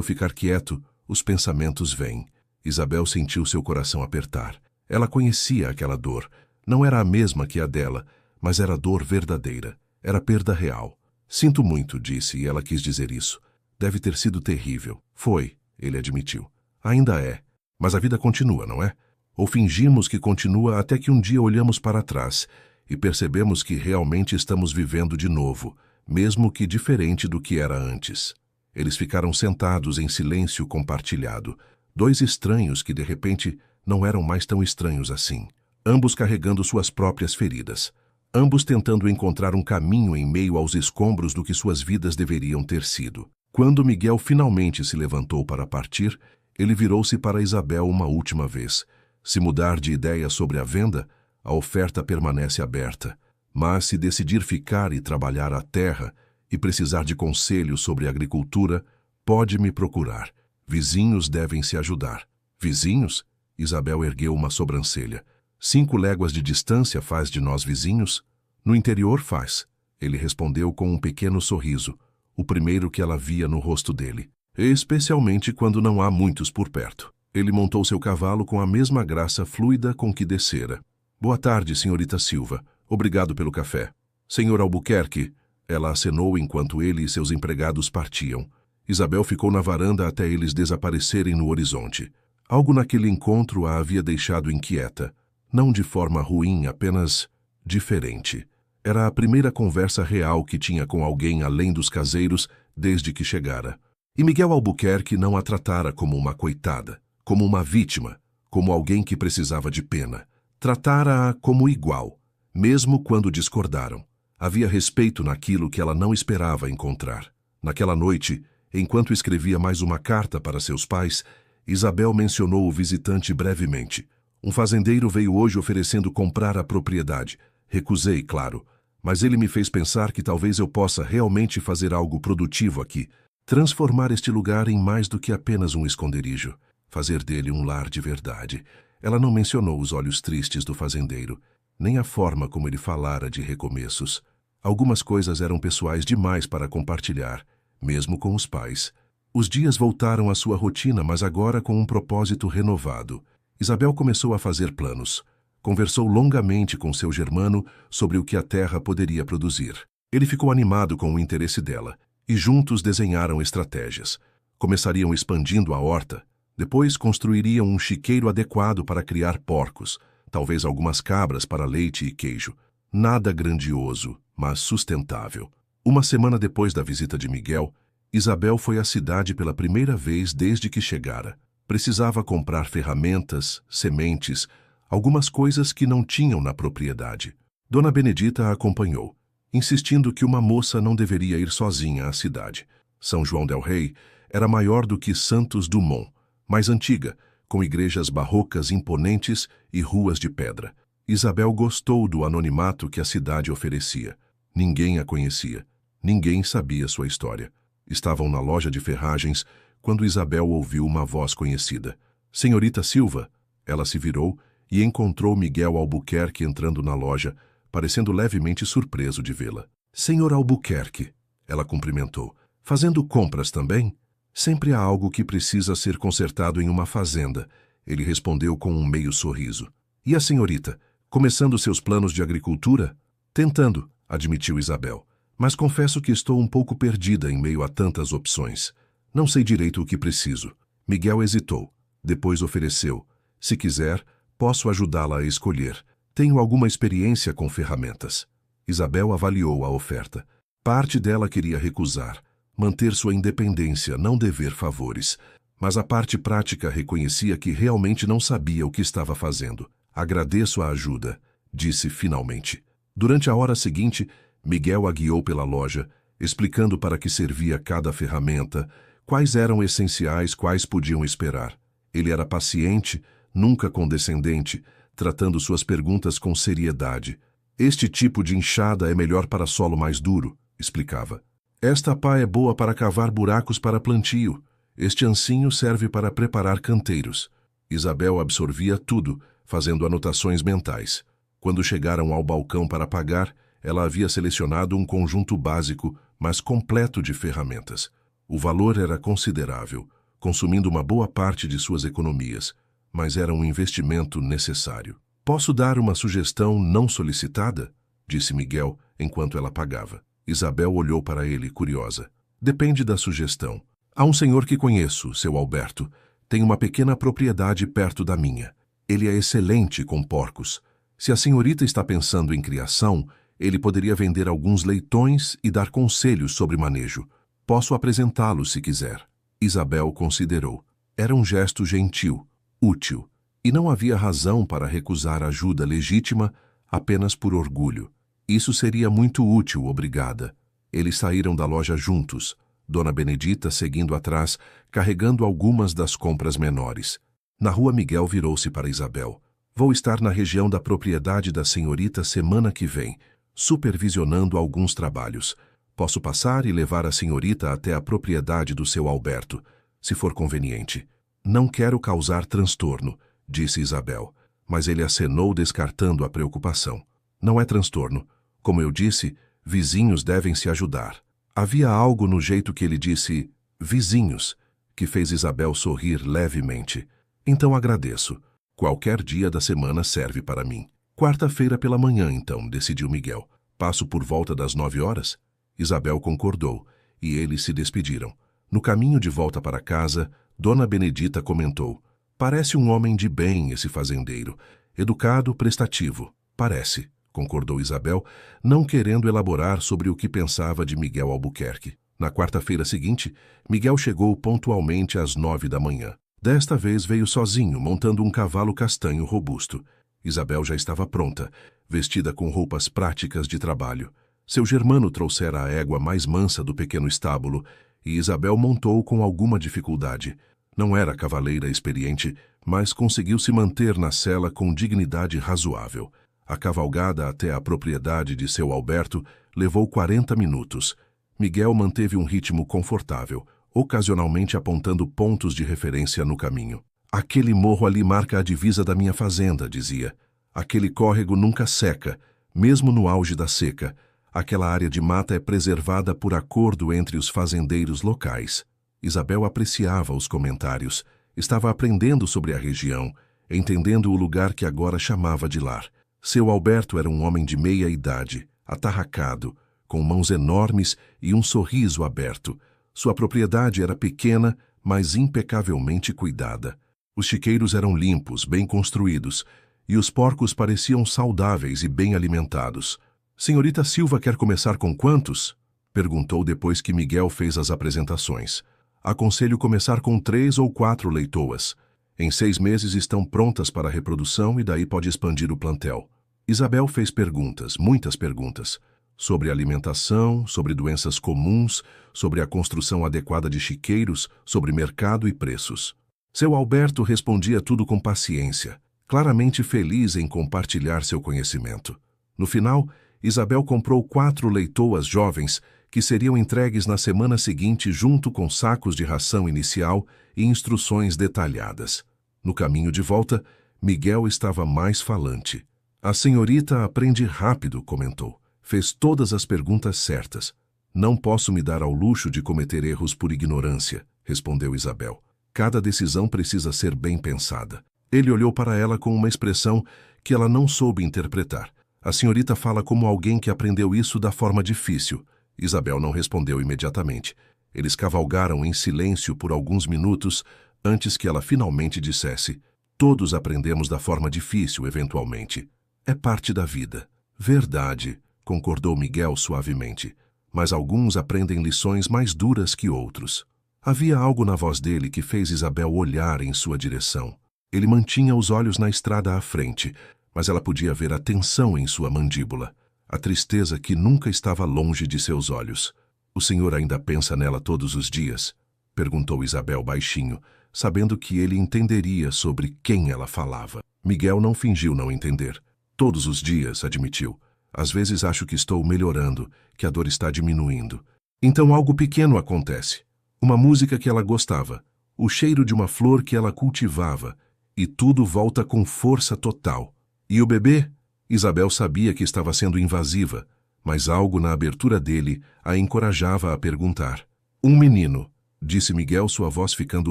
ficar quieto, os pensamentos vêm. Isabel sentiu seu coração apertar. Ela conhecia aquela dor. Não era a mesma que a dela, mas era dor verdadeira. Era perda real. Sinto muito, disse, e ela quis dizer isso. Deve ter sido terrível. Foi, ele admitiu. Ainda é. Mas a vida continua, não é? Ou fingimos que continua até que um dia olhamos para trás e percebemos que realmente estamos vivendo de novo, mesmo que diferente do que era antes. Eles ficaram sentados em silêncio compartilhado. Dois estranhos que, de repente, não eram mais tão estranhos assim. Ambos carregando suas próprias feridas. Ambos tentando encontrar um caminho em meio aos escombros do que suas vidas deveriam ter sido. Quando Miguel finalmente se levantou para partir, ele virou-se para Isabel uma última vez. Se mudar de ideia sobre a venda, a oferta permanece aberta. Mas se decidir ficar e trabalhar a terra e precisar de conselhos sobre agricultura, pode me procurar. Vizinhos devem se ajudar. Vizinhos? Isabel ergueu uma sobrancelha. 5 léguas de distância faz de nós vizinhos? No interior faz. Ele respondeu com um pequeno sorriso, o primeiro que ela via no rosto dele. Especialmente quando não há muitos por perto. Ele montou seu cavalo com a mesma graça fluida com que descera. Boa tarde, senhorita Silva. Obrigado pelo café. Senhor Albuquerque, ela acenou enquanto ele e seus empregados partiam. Isabel ficou na varanda até eles desaparecerem no horizonte. Algo naquele encontro a havia deixado inquieta. Não de forma ruim, apenas diferente. Era a primeira conversa real que tinha com alguém além dos caseiros desde que chegara. E Miguel Albuquerque não a tratara como uma coitada, como uma vítima, como alguém que precisava de pena. Tratara-a como igual, mesmo quando discordaram. Havia respeito naquilo que ela não esperava encontrar. Naquela noite, enquanto escrevia mais uma carta para seus pais, Isabel mencionou o visitante brevemente. Um fazendeiro veio hoje oferecendo comprar a propriedade. Recusei, claro, mas ele me fez pensar que talvez eu possa realmente fazer algo produtivo aqui, transformar este lugar em mais do que apenas um esconderijo, fazer dele um lar de verdade. Ela não mencionou os olhos tristes do fazendeiro, nem a forma como ele falara de recomeços. Algumas coisas eram pessoais demais para compartilhar, mesmo com os pais. Os dias voltaram à sua rotina, mas agora com um propósito renovado. Isabel começou a fazer planos. Conversou longamente com seu germano sobre o que a terra poderia produzir. Ele ficou animado com o interesse dela, e juntos desenharam estratégias. Começariam expandindo a horta, depois construiriam um chiqueiro adequado para criar porcos, talvez algumas cabras para leite e queijo. Nada grandioso, mas sustentável. Uma semana depois da visita de Miguel, Isabel foi à cidade pela primeira vez desde que chegara. Precisava comprar ferramentas, sementes, algumas coisas que não tinham na propriedade. Dona Benedita a acompanhou, insistindo que uma moça não deveria ir sozinha à cidade. São João del Rei era maior do que Santos Dumont, mais antiga, com igrejas barrocas imponentes e ruas de pedra. Isabel gostou do anonimato que a cidade oferecia. Ninguém a conhecia. Ninguém sabia sua história. Estavam na loja de ferragens quando Isabel ouviu uma voz conhecida. Senhorita Silva. Ela se virou e encontrou Miguel Albuquerque entrando na loja, parecendo levemente surpreso de vê-la. Senhor Albuquerque, ela cumprimentou. Fazendo compras também? Sempre há algo que precisa ser consertado em uma fazenda, ele respondeu com um meio sorriso. E a senhorita, começando seus planos de agricultura? Tentando, admitiu Isabel. Mas confesso que estou um pouco perdida em meio a tantas opções. Não sei direito o que preciso. Miguel hesitou. Depois ofereceu. Se quiser, posso ajudá-la a escolher. Tenho alguma experiência com ferramentas. Isabel avaliou a oferta. Parte dela queria recusar, manter sua independência, não dever favores. Mas a parte prática reconhecia que realmente não sabia o que estava fazendo. Agradeço a ajuda, disse finalmente. Durante a hora seguinte, Miguel a guiou pela loja, explicando para que servia cada ferramenta, quais eram essenciais, quais podiam esperar. Ele era paciente, nunca condescendente, tratando suas perguntas com seriedade. Este tipo de enxada é melhor para solo mais duro, explicava. Esta pá é boa para cavar buracos para plantio. Este ancinho serve para preparar canteiros. Isabel absorvia tudo, fazendo anotações mentais. Quando chegaram ao balcão para pagar, ela havia selecionado um conjunto básico, mas completo de ferramentas. O valor era considerável, consumindo uma boa parte de suas economias, mas era um investimento necessário. Posso dar uma sugestão não solicitada? Disse Miguel, enquanto ela pagava. Isabel olhou para ele, curiosa. Depende da sugestão. Há um senhor que conheço, seu Alberto. Tem uma pequena propriedade perto da minha. Ele é excelente com porcos. Se a senhorita está pensando em criação, ele poderia vender alguns leitões e dar conselhos sobre manejo. Posso apresentá-lo se quiser. Isabel considerou. Era um gesto gentil, útil, e não havia razão para recusar ajuda legítima apenas por orgulho. Isso seria muito útil, obrigada. Eles saíram da loja juntos, Dona Benedita seguindo atrás, carregando algumas das compras menores. Na rua, Miguel virou-se para Isabel. Vou estar na região da propriedade da senhorita semana que vem, supervisionando alguns trabalhos. Posso passar e levar a senhorita até a propriedade do seu Alberto, se for conveniente. Não quero causar transtorno, disse Isabel, mas ele acenou descartando a preocupação. Não é transtorno. Como eu disse, vizinhos devem se ajudar. Havia algo no jeito que ele disse vizinhos, que fez Isabel sorrir levemente. Então agradeço. Qualquer dia da semana serve para mim. Quarta-feira pela manhã, então, decidiu Miguel. Passo por volta das 9 horas? Isabel concordou, e eles se despediram. No caminho de volta para casa, Dona Benedita comentou: parece um homem de bem esse fazendeiro. Educado, prestativo. Parece, concordou Isabel, não querendo elaborar sobre o que pensava de Miguel Albuquerque. Na quarta-feira seguinte, Miguel chegou pontualmente às 9 da manhã. Desta vez veio sozinho, montando um cavalo castanho robusto. Isabel já estava pronta, vestida com roupas práticas de trabalho. Seu germano trouxera a égua mais mansa do pequeno estábulo, e Isabel montou com alguma dificuldade. Não era cavaleira experiente, mas conseguiu se manter na sela com dignidade razoável. A cavalgada até a propriedade de seu Alberto levou 40 minutos. Miguel manteve um ritmo confortável, ocasionalmente apontando pontos de referência no caminho. Aquele morro ali marca a divisa da minha fazenda, dizia. Aquele córrego nunca seca, mesmo no auge da seca. Aquela área de mata é preservada por acordo entre os fazendeiros locais. Isabel apreciava os comentários. Estava aprendendo sobre a região, entendendo o lugar que agora chamava de lar. Seu Alberto era um homem de meia idade, atarracado, com mãos enormes e um sorriso aberto. Sua propriedade era pequena, mas impecavelmente cuidada. Os chiqueiros eram limpos, bem construídos, e os porcos pareciam saudáveis e bem alimentados. Senhorita Silva quer começar com quantos? Perguntou depois que Miguel fez as apresentações. Aconselho começar com 3 ou 4 leitoas. Em 6 meses estão prontas para a reprodução e daí pode expandir o plantel. Isabel fez perguntas, muitas perguntas, sobre alimentação, sobre doenças comuns, sobre a construção adequada de chiqueiros, sobre mercado e preços. Seu Alberto respondia tudo com paciência, claramente feliz em compartilhar seu conhecimento. No final, Isabel comprou 4 leitoas jovens que seriam entregues na semana seguinte junto com sacos de ração inicial e instruções detalhadas. No caminho de volta, Miguel estava mais falante. A senhorita aprende rápido, comentou. Fez todas as perguntas certas. Não posso me dar ao luxo de cometer erros por ignorância, respondeu Isabel. Cada decisão precisa ser bem pensada. Ele olhou para ela com uma expressão que ela não soube interpretar. A senhorita fala como alguém que aprendeu isso da forma difícil. Isabel não respondeu imediatamente. Eles cavalgaram em silêncio por alguns minutos antes que ela finalmente dissesse: todos aprendemos da forma difícil, eventualmente. É parte da vida. Verdade, concordou Miguel suavemente. Mas alguns aprendem lições mais duras que outros. Havia algo na voz dele que fez Isabel olhar em sua direção. Ele mantinha os olhos na estrada à frente, mas ela podia ver a tensão em sua mandíbula, a tristeza que nunca estava longe de seus olhos. O senhor ainda pensa nela todos os dias? Perguntou Isabel baixinho, sabendo que ele entenderia sobre quem ela falava. Miguel não fingiu não entender. Todos os dias, admitiu. Às vezes acho que estou melhorando, que a dor está diminuindo. Então algo pequeno acontece. Uma música que ela gostava, o cheiro de uma flor que ela cultivava, e tudo volta com força total. E o bebê? Isabel sabia que estava sendo invasiva, mas algo na abertura dele a encorajava a perguntar. Um menino, disse Miguel, sua voz ficando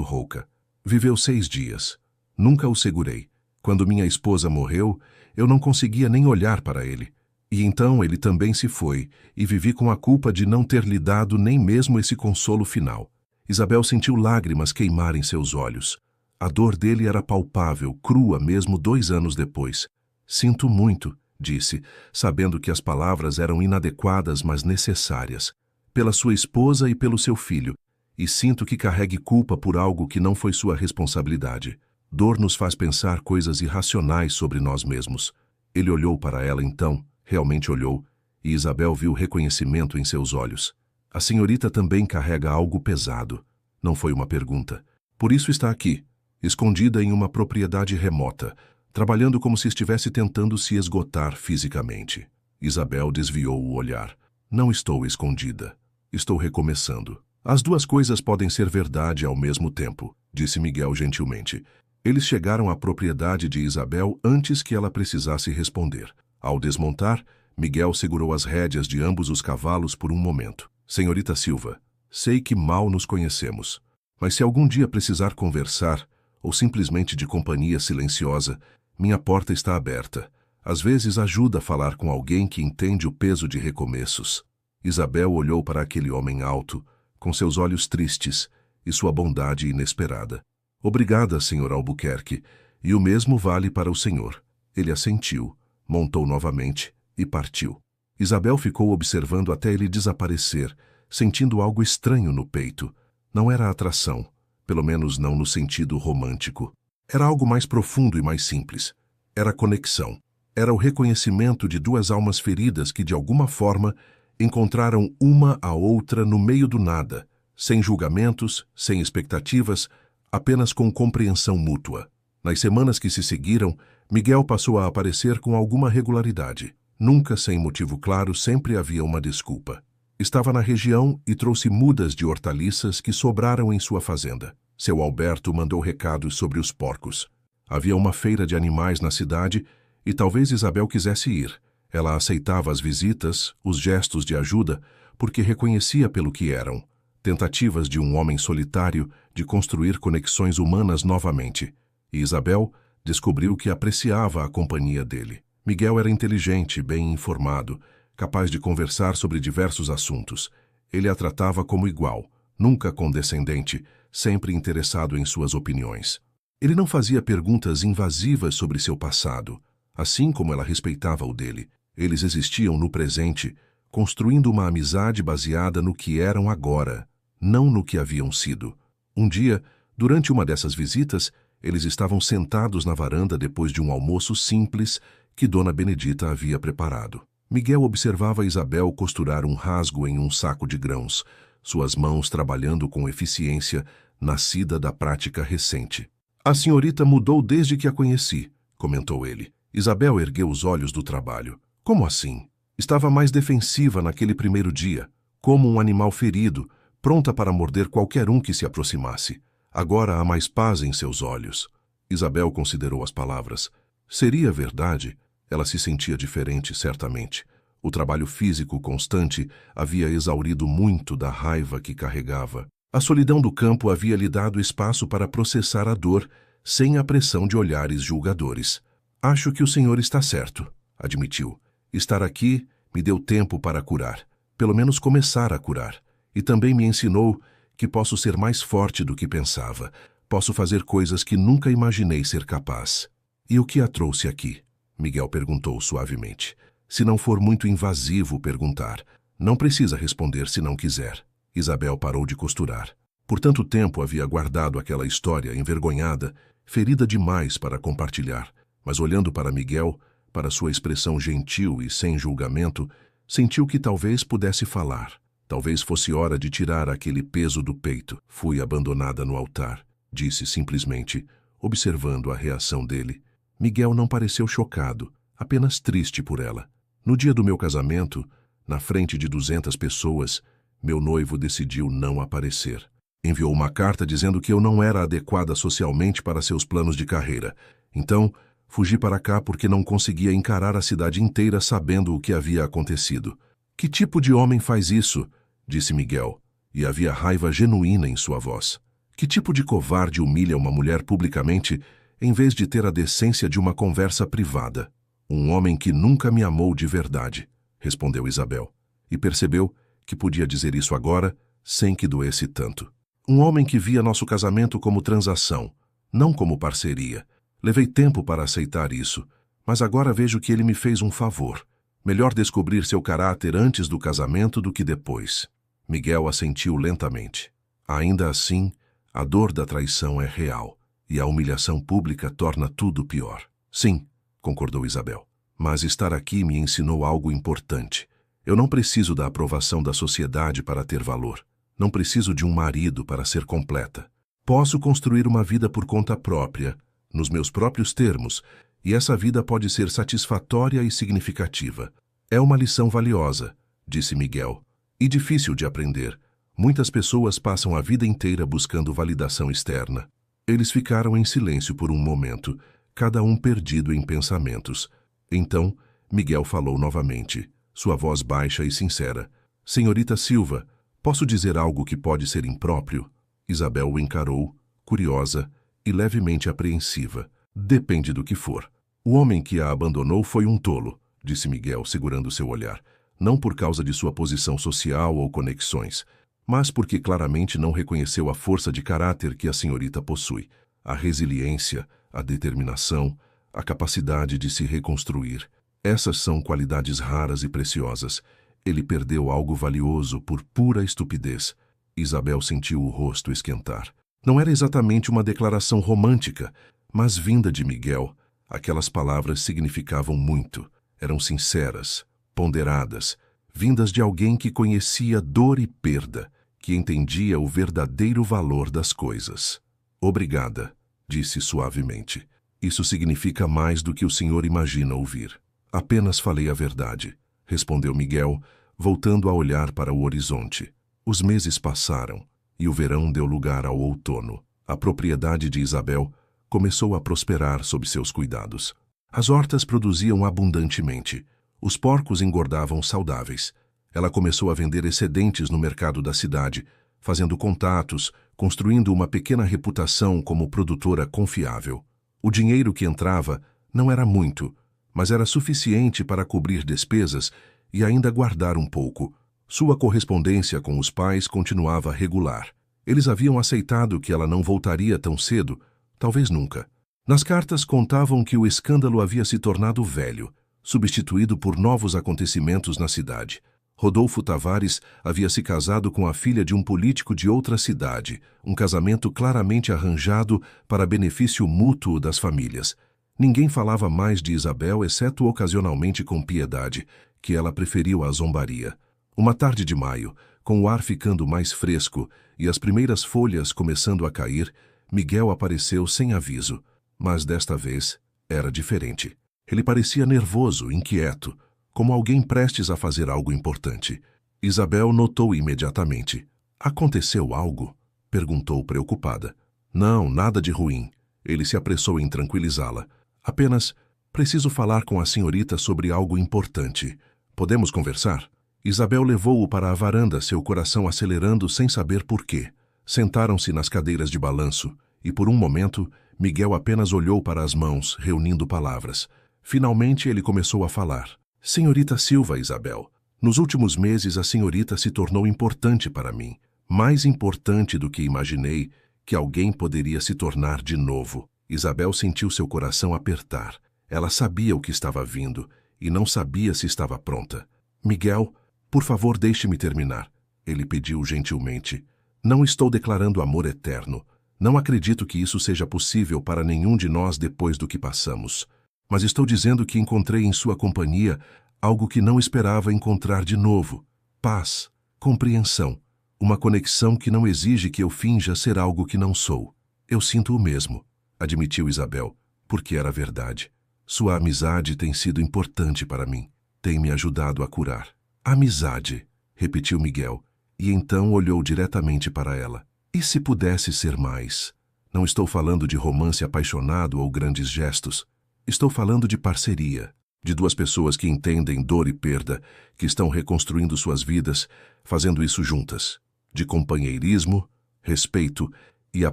rouca. Viveu 6 dias. Nunca o segurei. Quando minha esposa morreu, eu não conseguia nem olhar para ele. E então ele também se foi, e vivi com a culpa de não ter lhe dado nem mesmo esse consolo final. Isabel sentiu lágrimas queimarem seus olhos. A dor dele era palpável, crua mesmo 2 anos depois. Sinto muito, disse, sabendo que as palavras eram inadequadas, mas necessárias. pela sua esposa e pelo seu filho, e sinto que carregue culpa por algo que não foi sua responsabilidade. Dor nos faz pensar coisas irracionais sobre nós mesmos. Ele olhou para ela então, realmente olhou, e Isabel viu reconhecimento em seus olhos. A senhorita também carrega algo pesado. Não foi uma pergunta. Por isso está aqui, escondida em uma propriedade remota, trabalhando como se estivesse tentando se esgotar fisicamente. Isabel desviou o olhar. Não estou escondida. Estou recomeçando. As duas coisas podem ser verdade ao mesmo tempo, disse Miguel gentilmente. Eles chegaram à propriedade de Isabel antes que ela precisasse responder. Ao desmontar, Miguel segurou as rédeas de ambos os cavalos por um momento. Senhorita Silva, sei que mal nos conhecemos, mas se algum dia precisar conversar, ou simplesmente de companhia silenciosa, minha porta está aberta. Às vezes ajuda a falar com alguém que entende o peso de recomeços. Isabel olhou para aquele homem alto, com seus olhos tristes e sua bondade inesperada. Obrigada, Sr. Albuquerque, e o mesmo vale para o senhor. Ele assentiu, montou novamente e partiu. Isabel ficou observando até ele desaparecer, sentindo algo estranho no peito. Não era atração, pelo menos não no sentido romântico. Era algo mais profundo e mais simples. Era conexão. Era o reconhecimento de duas almas feridas que, de alguma forma, encontraram uma a outra no meio do nada, sem julgamentos, sem expectativas, apenas com compreensão mútua. Nas semanas que se seguiram, Miguel passou a aparecer com alguma regularidade. Nunca sem motivo claro, sempre havia uma desculpa. Estava na região e trouxe mudas de hortaliças que sobraram em sua fazenda. Seu Alberto mandou recados sobre os porcos. Havia uma feira de animais na cidade e talvez Isabel quisesse ir. Ela aceitava as visitas, os gestos de ajuda, porque reconhecia pelo que eram. Tentativas de um homem solitário de construir conexões humanas novamente. E Isabel descobriu que apreciava a companhia dele. Miguel era inteligente, bem informado, capaz de conversar sobre diversos assuntos. Ele a tratava como igual, nunca condescendente, sempre interessado em suas opiniões. Ele não fazia perguntas invasivas sobre seu passado, assim como ela respeitava o dele. Eles existiam no presente, construindo uma amizade baseada no que eram agora, não no que haviam sido. Um dia, durante uma dessas visitas, eles estavam sentados na varanda depois de um almoço simples que Dona Benedita havia preparado. Miguel observava Isabel costurar um rasgo em um saco de grãos, suas mãos trabalhando com eficiência, nascida da prática recente. A senhorita mudou desde que a conheci, comentou ele. Isabel ergueu os olhos do trabalho. Como assim? Estava mais defensiva naquele primeiro dia, como um animal ferido, pronta para morder qualquer um que se aproximasse. Agora há mais paz em seus olhos. Isabel considerou as palavras. Seria verdade? Ela se sentia diferente, certamente. O trabalho físico constante havia exaurido muito da raiva que carregava. A solidão do campo havia lhe dado espaço para processar a dor, sem a pressão de olhares julgadores. Acho que o senhor está certo, admitiu. Estar aqui me deu tempo para curar, pelo menos começar a curar. E também me ensinou que posso ser mais forte do que pensava. Posso fazer coisas que nunca imaginei ser capaz. E o que a trouxe aqui? Miguel perguntou suavemente. Se não for muito invasivo perguntar, não precisa responder se não quiser. Isabel parou de costurar. Por tanto tempo havia guardado aquela história envergonhada, ferida demais para compartilhar. Mas olhando para Miguel, para sua expressão gentil e sem julgamento, sentiu que talvez pudesse falar. Talvez fosse hora de tirar aquele peso do peito. Fui abandonada no altar, disse simplesmente, observando a reação dele. Miguel não pareceu chocado, apenas triste por ela. No dia do meu casamento, na frente de 200 pessoas, meu noivo decidiu não aparecer. Enviou uma carta dizendo que eu não era adequada socialmente para seus planos de carreira. Então, fugi para cá porque não conseguia encarar a cidade inteira sabendo o que havia acontecido. Que tipo de homem faz isso? Disse Miguel, e havia raiva genuína em sua voz. Que tipo de covarde humilha uma mulher publicamente em vez de ter a decência de uma conversa privada? Um homem que nunca me amou de verdade, respondeu Isabel, e percebeu que podia dizer isso agora sem que doesse tanto. Um homem que via nosso casamento como transação, não como parceria. Levei tempo para aceitar isso, mas agora vejo que ele me fez um favor. Melhor descobrir seu caráter antes do casamento do que depois. Miguel assentiu lentamente. Ainda assim, a dor da traição é real, e a humilhação pública torna tudo pior. Sim, concordou Isabel. Mas estar aqui me ensinou algo importante. Eu não preciso da aprovação da sociedade para ter valor. Não preciso de um marido para ser completa. Posso construir uma vida por conta própria, nos meus próprios termos, e essa vida pode ser satisfatória e significativa. É uma lição valiosa, disse Miguel, e difícil de aprender. Muitas pessoas passam a vida inteira buscando validação externa. Eles ficaram em silêncio por um momento, cada um perdido em pensamentos. Então, Miguel falou novamente, sua voz baixa e sincera. Senhorita Silva, posso dizer algo que pode ser impróprio? Isabel o encarou, curiosa e levemente apreensiva. Depende do que for. O homem que a abandonou foi um tolo, disse Miguel, segurando seu olhar, não por causa de sua posição social ou conexões, mas porque claramente não reconheceu a força de caráter que a senhorita possui, a resiliência, a determinação, a capacidade de se reconstruir. Essas são qualidades raras e preciosas. Ele perdeu algo valioso por pura estupidez. Isabel sentiu o rosto esquentar. Não era exatamente uma declaração romântica, mas vinda de Miguel, aquelas palavras significavam muito. Eram sinceras, ponderadas, vindas de alguém que conhecia dor e perda, que entendia o verdadeiro valor das coisas. Obrigada, disse suavemente. Isso significa mais do que o senhor imagina ouvir. Apenas falei a verdade, respondeu Miguel, voltando a olhar para o horizonte. Os meses passaram, e o verão deu lugar ao outono. A propriedade de Isabel começou a prosperar sob seus cuidados. As hortas produziam abundantemente. Os porcos engordavam saudáveis. Ela começou a vender excedentes no mercado da cidade, fazendo contatos, construindo uma pequena reputação como produtora confiável. O dinheiro que entrava não era muito, mas era suficiente para cobrir despesas e ainda guardar um pouco. Sua correspondência com os pais continuava regular. Eles haviam aceitado que ela não voltaria tão cedo, talvez nunca. Nas cartas contavam que o escândalo havia se tornado velho, substituído por novos acontecimentos na cidade. Rodolfo Tavares havia se casado com a filha de um político de outra cidade, um casamento claramente arranjado para benefício mútuo das famílias. Ninguém falava mais de Isabel, exceto ocasionalmente com Piedade, que ela preferiu à zombaria. Uma tarde de maio, com o ar ficando mais fresco e as primeiras folhas começando a cair, Miguel apareceu sem aviso, mas desta vez era diferente. Ele parecia nervoso, inquieto, como alguém prestes a fazer algo importante. Isabel notou imediatamente. Aconteceu algo? Perguntou preocupada. Não, nada de ruim. Ele se apressou em tranquilizá-la. Apenas, preciso falar com a senhorita sobre algo importante. Podemos conversar? Isabel levou-o para a varanda, seu coração acelerando sem saber por quê. Sentaram-se nas cadeiras de balanço, e por um momento, Miguel apenas olhou para as mãos, reunindo palavras. Finalmente ele começou a falar. Senhorita Silva, Isabel, nos últimos meses a senhorita se tornou importante para mim. Mais importante do que imaginei que alguém poderia se tornar de novo. Isabel sentiu seu coração apertar. Ela sabia o que estava vindo e não sabia se estava pronta. Miguel, por favor, deixe-me terminar. Ele pediu gentilmente. Não estou declarando amor eterno. Não acredito que isso seja possível para nenhum de nós depois do que passamos. Mas estou dizendo que encontrei em sua companhia algo que não esperava encontrar de novo. Paz, compreensão, uma conexão que não exige que eu finja ser algo que não sou. Eu sinto o mesmo, admitiu Isabel, porque era verdade. Sua amizade tem sido importante para mim. Tem me ajudado a curar. Amizade, repetiu Miguel, e então olhou diretamente para ela. E se pudesse ser mais? Não estou falando de romance apaixonado ou grandes gestos. Estou falando de parceria, de duas pessoas que entendem dor e perda, que estão reconstruindo suas vidas, fazendo isso juntas. De companheirismo, respeito e a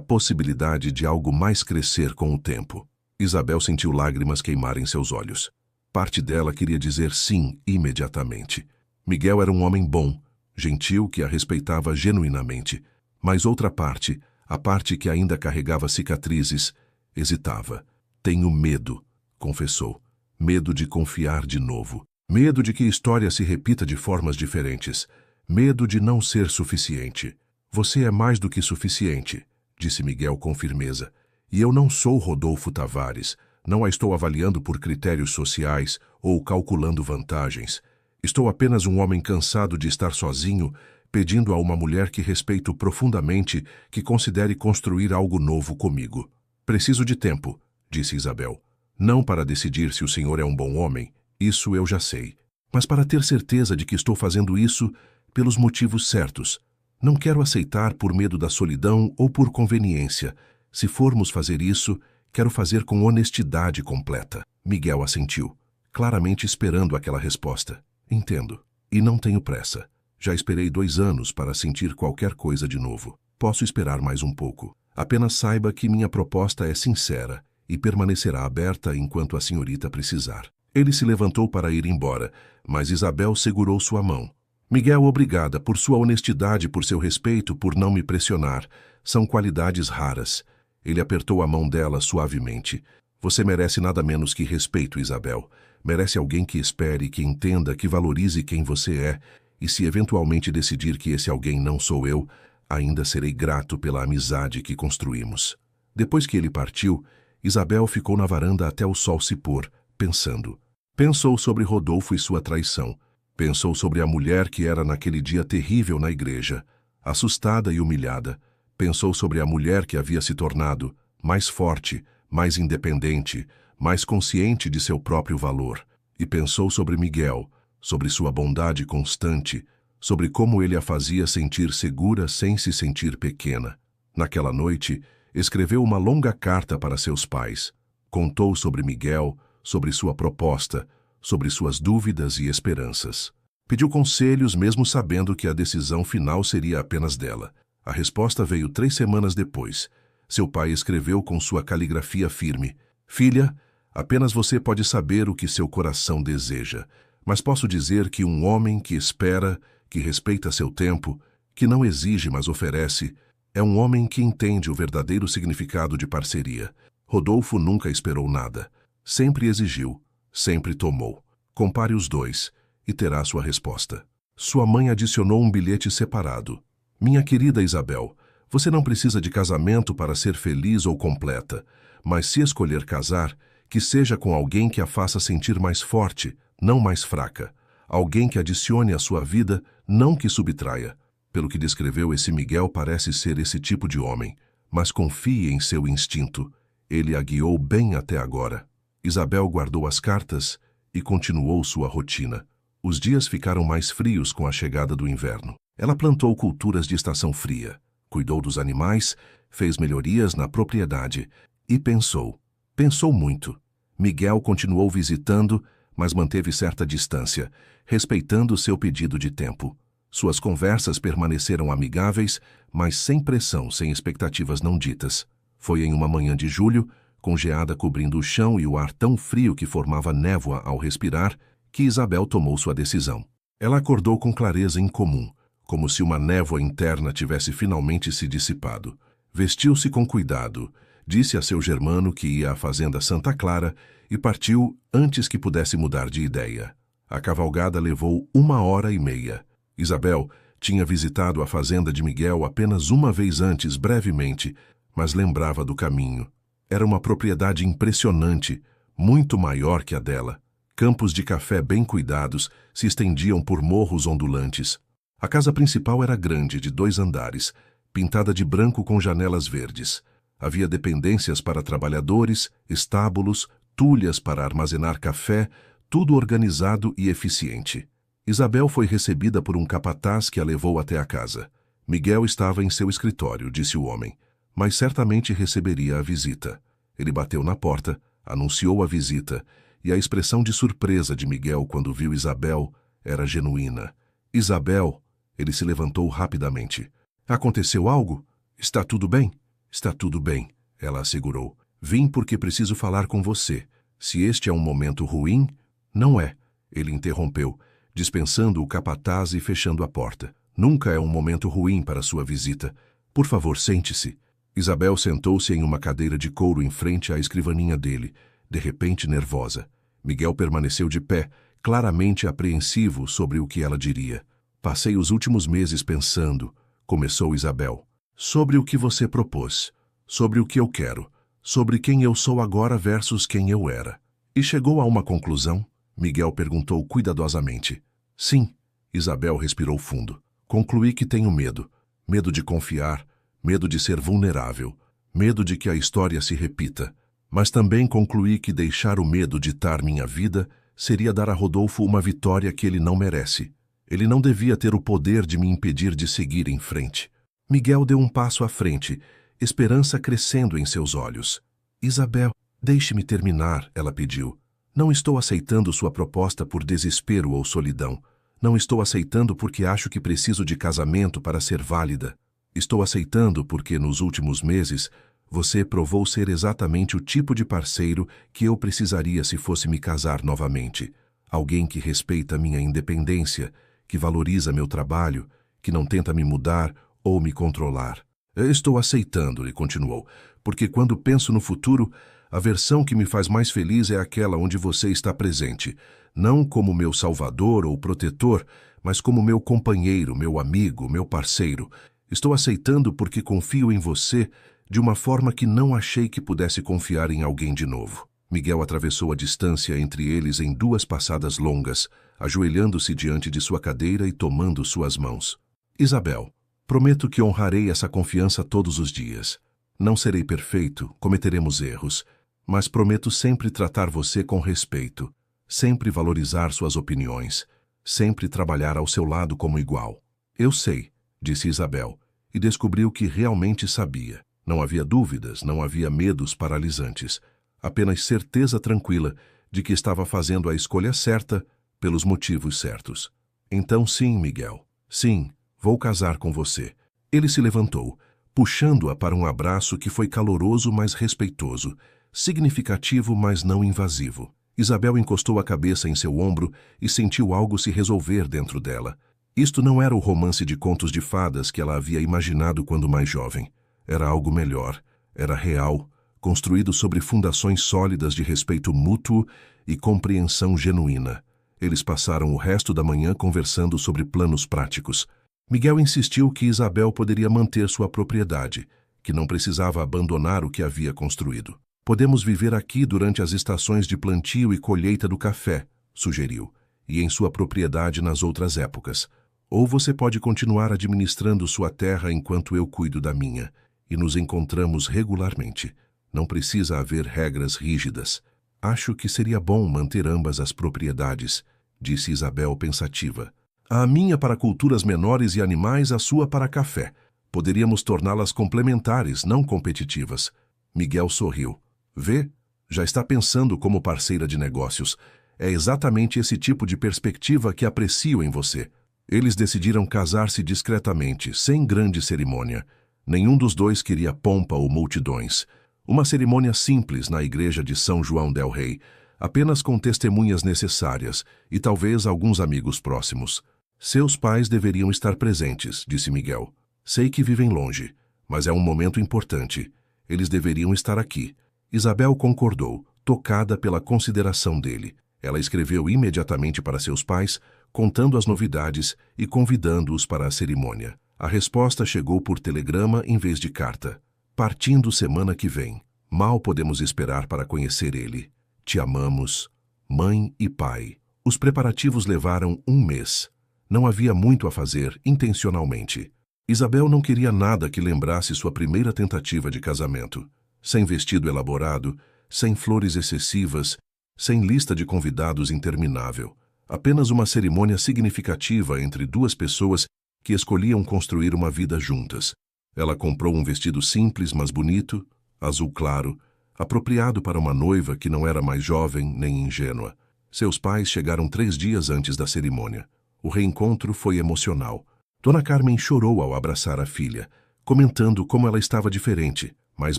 possibilidade de algo mais crescer com o tempo. Isabel sentiu lágrimas queimarem seus olhos. Parte dela queria dizer sim imediatamente. Miguel era um homem bom, gentil, que a respeitava genuinamente. Mas outra parte, a parte que ainda carregava cicatrizes, hesitava. Tenho medo, confessou. Medo de confiar de novo. Medo de que a história se repita de formas diferentes. Medo de não ser suficiente. Você é mais do que suficiente, disse Miguel com firmeza. E eu não sou Rodolfo Tavares. Não a estou avaliando por critérios sociais ou calculando vantagens. Estou apenas um homem cansado de estar sozinho, pedindo a uma mulher que respeito profundamente que considere construir algo novo comigo. Preciso de tempo, disse Isabel. Não para decidir se o senhor é um bom homem, isso eu já sei, mas para ter certeza de que estou fazendo isso pelos motivos certos. Não quero aceitar por medo da solidão ou por conveniência. Se formos fazer isso, quero fazer com honestidade completa. Miguel assentiu, claramente esperando aquela resposta. Entendo. E não tenho pressa. Já esperei 2 anos para sentir qualquer coisa de novo. Posso esperar mais um pouco. Apenas saiba que minha proposta é sincera e permanecerá aberta enquanto a senhorita precisar. Ele se levantou para ir embora, mas Isabel segurou sua mão. Miguel, obrigada por sua honestidade, por seu respeito, por não me pressionar. São qualidades raras. Ele apertou a mão dela suavemente. Você merece nada menos que respeito, Isabel. Merece alguém que espere, que entenda, que valorize quem você é. E se eventualmente decidir que esse alguém não sou eu, ainda serei grato pela amizade que construímos. Depois que ele partiu, Isabel ficou na varanda até o sol se pôr, pensando. Pensou sobre Rodolfo e sua traição. Pensou sobre a mulher que era naquele dia terrível na igreja, assustada e humilhada. Pensou sobre a mulher que havia se tornado mais forte, mais independente, mais consciente de seu próprio valor. E pensou sobre Miguel, sobre sua bondade constante, sobre como ele a fazia sentir segura sem se sentir pequena. Naquela noite, escreveu uma longa carta para seus pais. Contou sobre Miguel, sobre sua proposta, sobre suas dúvidas e esperanças. Pediu conselhos mesmo sabendo que a decisão final seria apenas dela. A resposta veio 3 semanas depois. Seu pai escreveu com sua caligrafia firme. Filha, apenas você pode saber o que seu coração deseja. Mas posso dizer que um homem que espera, que respeita seu tempo, que não exige mas oferece, é um homem que entende o verdadeiro significado de parceria. Rodolfo nunca esperou nada. Sempre exigiu, sempre tomou. Compare os dois e terá sua resposta. Sua mãe adicionou um bilhete separado. Minha querida Isabel, você não precisa de casamento para ser feliz ou completa, mas se escolher casar, que seja com alguém que a faça sentir mais forte, não mais fraca. Alguém que adicione à sua vida, não que subtraia. Pelo que descreveu, esse Miguel parece ser esse tipo de homem, mas confie em seu instinto. Ele a guiou bem até agora. Isabel guardou as cartas e continuou sua rotina. Os dias ficaram mais frios com a chegada do inverno. Ela plantou culturas de estação fria, cuidou dos animais, fez melhorias na propriedade e pensou. Pensou muito. Miguel continuou visitando, mas manteve certa distância, respeitando seu pedido de tempo. Suas conversas permaneceram amigáveis, mas sem pressão, sem expectativas não ditas. Foi em uma manhã de julho, com geada cobrindo o chão e o ar tão frio que formava névoa ao respirar, que Isabel tomou sua decisão. Ela acordou com clareza incomum, como se uma névoa interna tivesse finalmente se dissipado. Vestiu-se com cuidado, disse a seu germano que ia à fazenda Santa Clara e partiu antes que pudesse mudar de ideia. A cavalgada levou 1h30. Isabel tinha visitado a fazenda de Miguel apenas uma vez antes, brevemente, mas lembrava do caminho. Era uma propriedade impressionante, muito maior que a dela. Campos de café bem cuidados se estendiam por morros ondulantes. A casa principal era grande, de 2 andares, pintada de branco com janelas verdes. Havia dependências para trabalhadores, estábulos, tulhas para armazenar café, tudo organizado e eficiente. Isabel foi recebida por um capataz que a levou até a casa. Miguel estava em seu escritório, disse o homem, mas certamente receberia a visita. Ele bateu na porta, anunciou a visita, e a expressão de surpresa de Miguel quando viu Isabel era genuína. Isabel, ele se levantou rapidamente. Aconteceu algo? Está tudo bem? Está tudo bem, ela assegurou. Vim porque preciso falar com você. Se este é um momento ruim, não é. Ele interrompeu, dispensando o capataz e fechando a porta. Nunca é um momento ruim para sua visita. Por favor, sente-se. Isabel sentou-se em uma cadeira de couro em frente à escrivaninha dele, de repente nervosa. Miguel permaneceu de pé, claramente apreensivo sobre o que ela diria. Passei os últimos meses pensando, começou Isabel, sobre o que você propôs, sobre o que eu quero, sobre quem eu sou agora versus quem eu era. E chegou a uma conclusão? Miguel perguntou cuidadosamente. Sim, Isabel respirou fundo. Concluí que tenho medo. Medo de confiar, medo de ser vulnerável, medo de que a história se repita. Mas também concluí que deixar o medo ditar minha vida seria dar a Rodolfo uma vitória que ele não merece. Ele não devia ter o poder de me impedir de seguir em frente. Miguel deu um passo à frente, esperança crescendo em seus olhos. Isabel, deixe-me terminar, ela pediu. Não estou aceitando sua proposta por desespero ou solidão. Não estou aceitando porque acho que preciso de casamento para ser válida. Estou aceitando porque, nos últimos meses, você provou ser exatamente o tipo de parceiro que eu precisaria se fosse me casar novamente. Alguém que respeita minha independência, que valoriza meu trabalho, que não tenta me mudar ou me controlar. Eu estou aceitando, ele continuou, porque quando penso no futuro, a versão que me faz mais feliz é aquela onde você está presente, não como meu salvador ou protetor, mas como meu companheiro, meu amigo, meu parceiro. Estou aceitando porque confio em você de uma forma que não achei que pudesse confiar em alguém de novo. Miguel atravessou a distância entre eles em 2 passadas longas, ajoelhando-se diante de sua cadeira e tomando suas mãos. Isabel, prometo que honrarei essa confiança todos os dias. Não serei perfeito, cometeremos erros, mas prometo sempre tratar você com respeito, sempre valorizar suas opiniões, sempre trabalhar ao seu lado como igual. Eu sei, disse Isabel, e descobriu que realmente sabia. Não havia dúvidas, não havia medos paralisantes, apenas certeza tranquila de que estava fazendo a escolha certa pelos motivos certos. Então sim, Miguel, sim, vou casar com você. Ele se levantou, puxando-a para um abraço que foi caloroso, mas respeitoso, significativo, mas não invasivo. Isabel encostou a cabeça em seu ombro e sentiu algo se resolver dentro dela. Isto não era o romance de contos de fadas que ela havia imaginado quando mais jovem. Era algo melhor, era real, construído sobre fundações sólidas de respeito mútuo e compreensão genuína. Eles passaram o resto da manhã conversando sobre planos práticos. Miguel insistiu que Isabel poderia manter sua propriedade, que não precisava abandonar o que havia construído. Podemos viver aqui durante as estações de plantio e colheita do café, sugeriu, e em sua propriedade nas outras épocas. Ou você pode continuar administrando sua terra enquanto eu cuido da minha, e nos encontramos regularmente. Não precisa haver regras rígidas. Acho que seria bom manter ambas as propriedades, disse Isabel pensativa. A minha para culturas menores e animais, a sua para café. Poderíamos torná-las complementares, não competitivas. Miguel sorriu. Vê? Já está pensando como parceira de negócios. É exatamente esse tipo de perspectiva que aprecio em você. Eles decidiram casar-se discretamente, sem grande cerimônia. Nenhum dos dois queria pompa ou multidões. Uma cerimônia simples na igreja de São João del Rei, apenas com testemunhas necessárias e talvez alguns amigos próximos. Seus pais deveriam estar presentes, disse Miguel. Sei que vivem longe, mas é um momento importante. Eles deveriam estar aqui. Isabel concordou, tocada pela consideração dele. Ela escreveu imediatamente para seus pais, contando as novidades e convidando-os para a cerimônia. A resposta chegou por telegrama em vez de carta. Partindo semana que vem. Mal podemos esperar para conhecer ele. Te amamos, mãe e pai. Os preparativos levaram 1 mês. Não havia muito a fazer, intencionalmente. Isabel não queria nada que lembrasse sua primeira tentativa de casamento. Sem vestido elaborado, sem flores excessivas, sem lista de convidados interminável. Apenas uma cerimônia significativa entre 2 pessoas que escolhiam construir uma vida juntas. Ela comprou um vestido simples, mas bonito, azul claro, apropriado para uma noiva que não era mais jovem nem ingênua. Seus pais chegaram 3 dias antes da cerimônia. O reencontro foi emocional. Dona Carmen chorou ao abraçar a filha, comentando como ela estava diferente, mais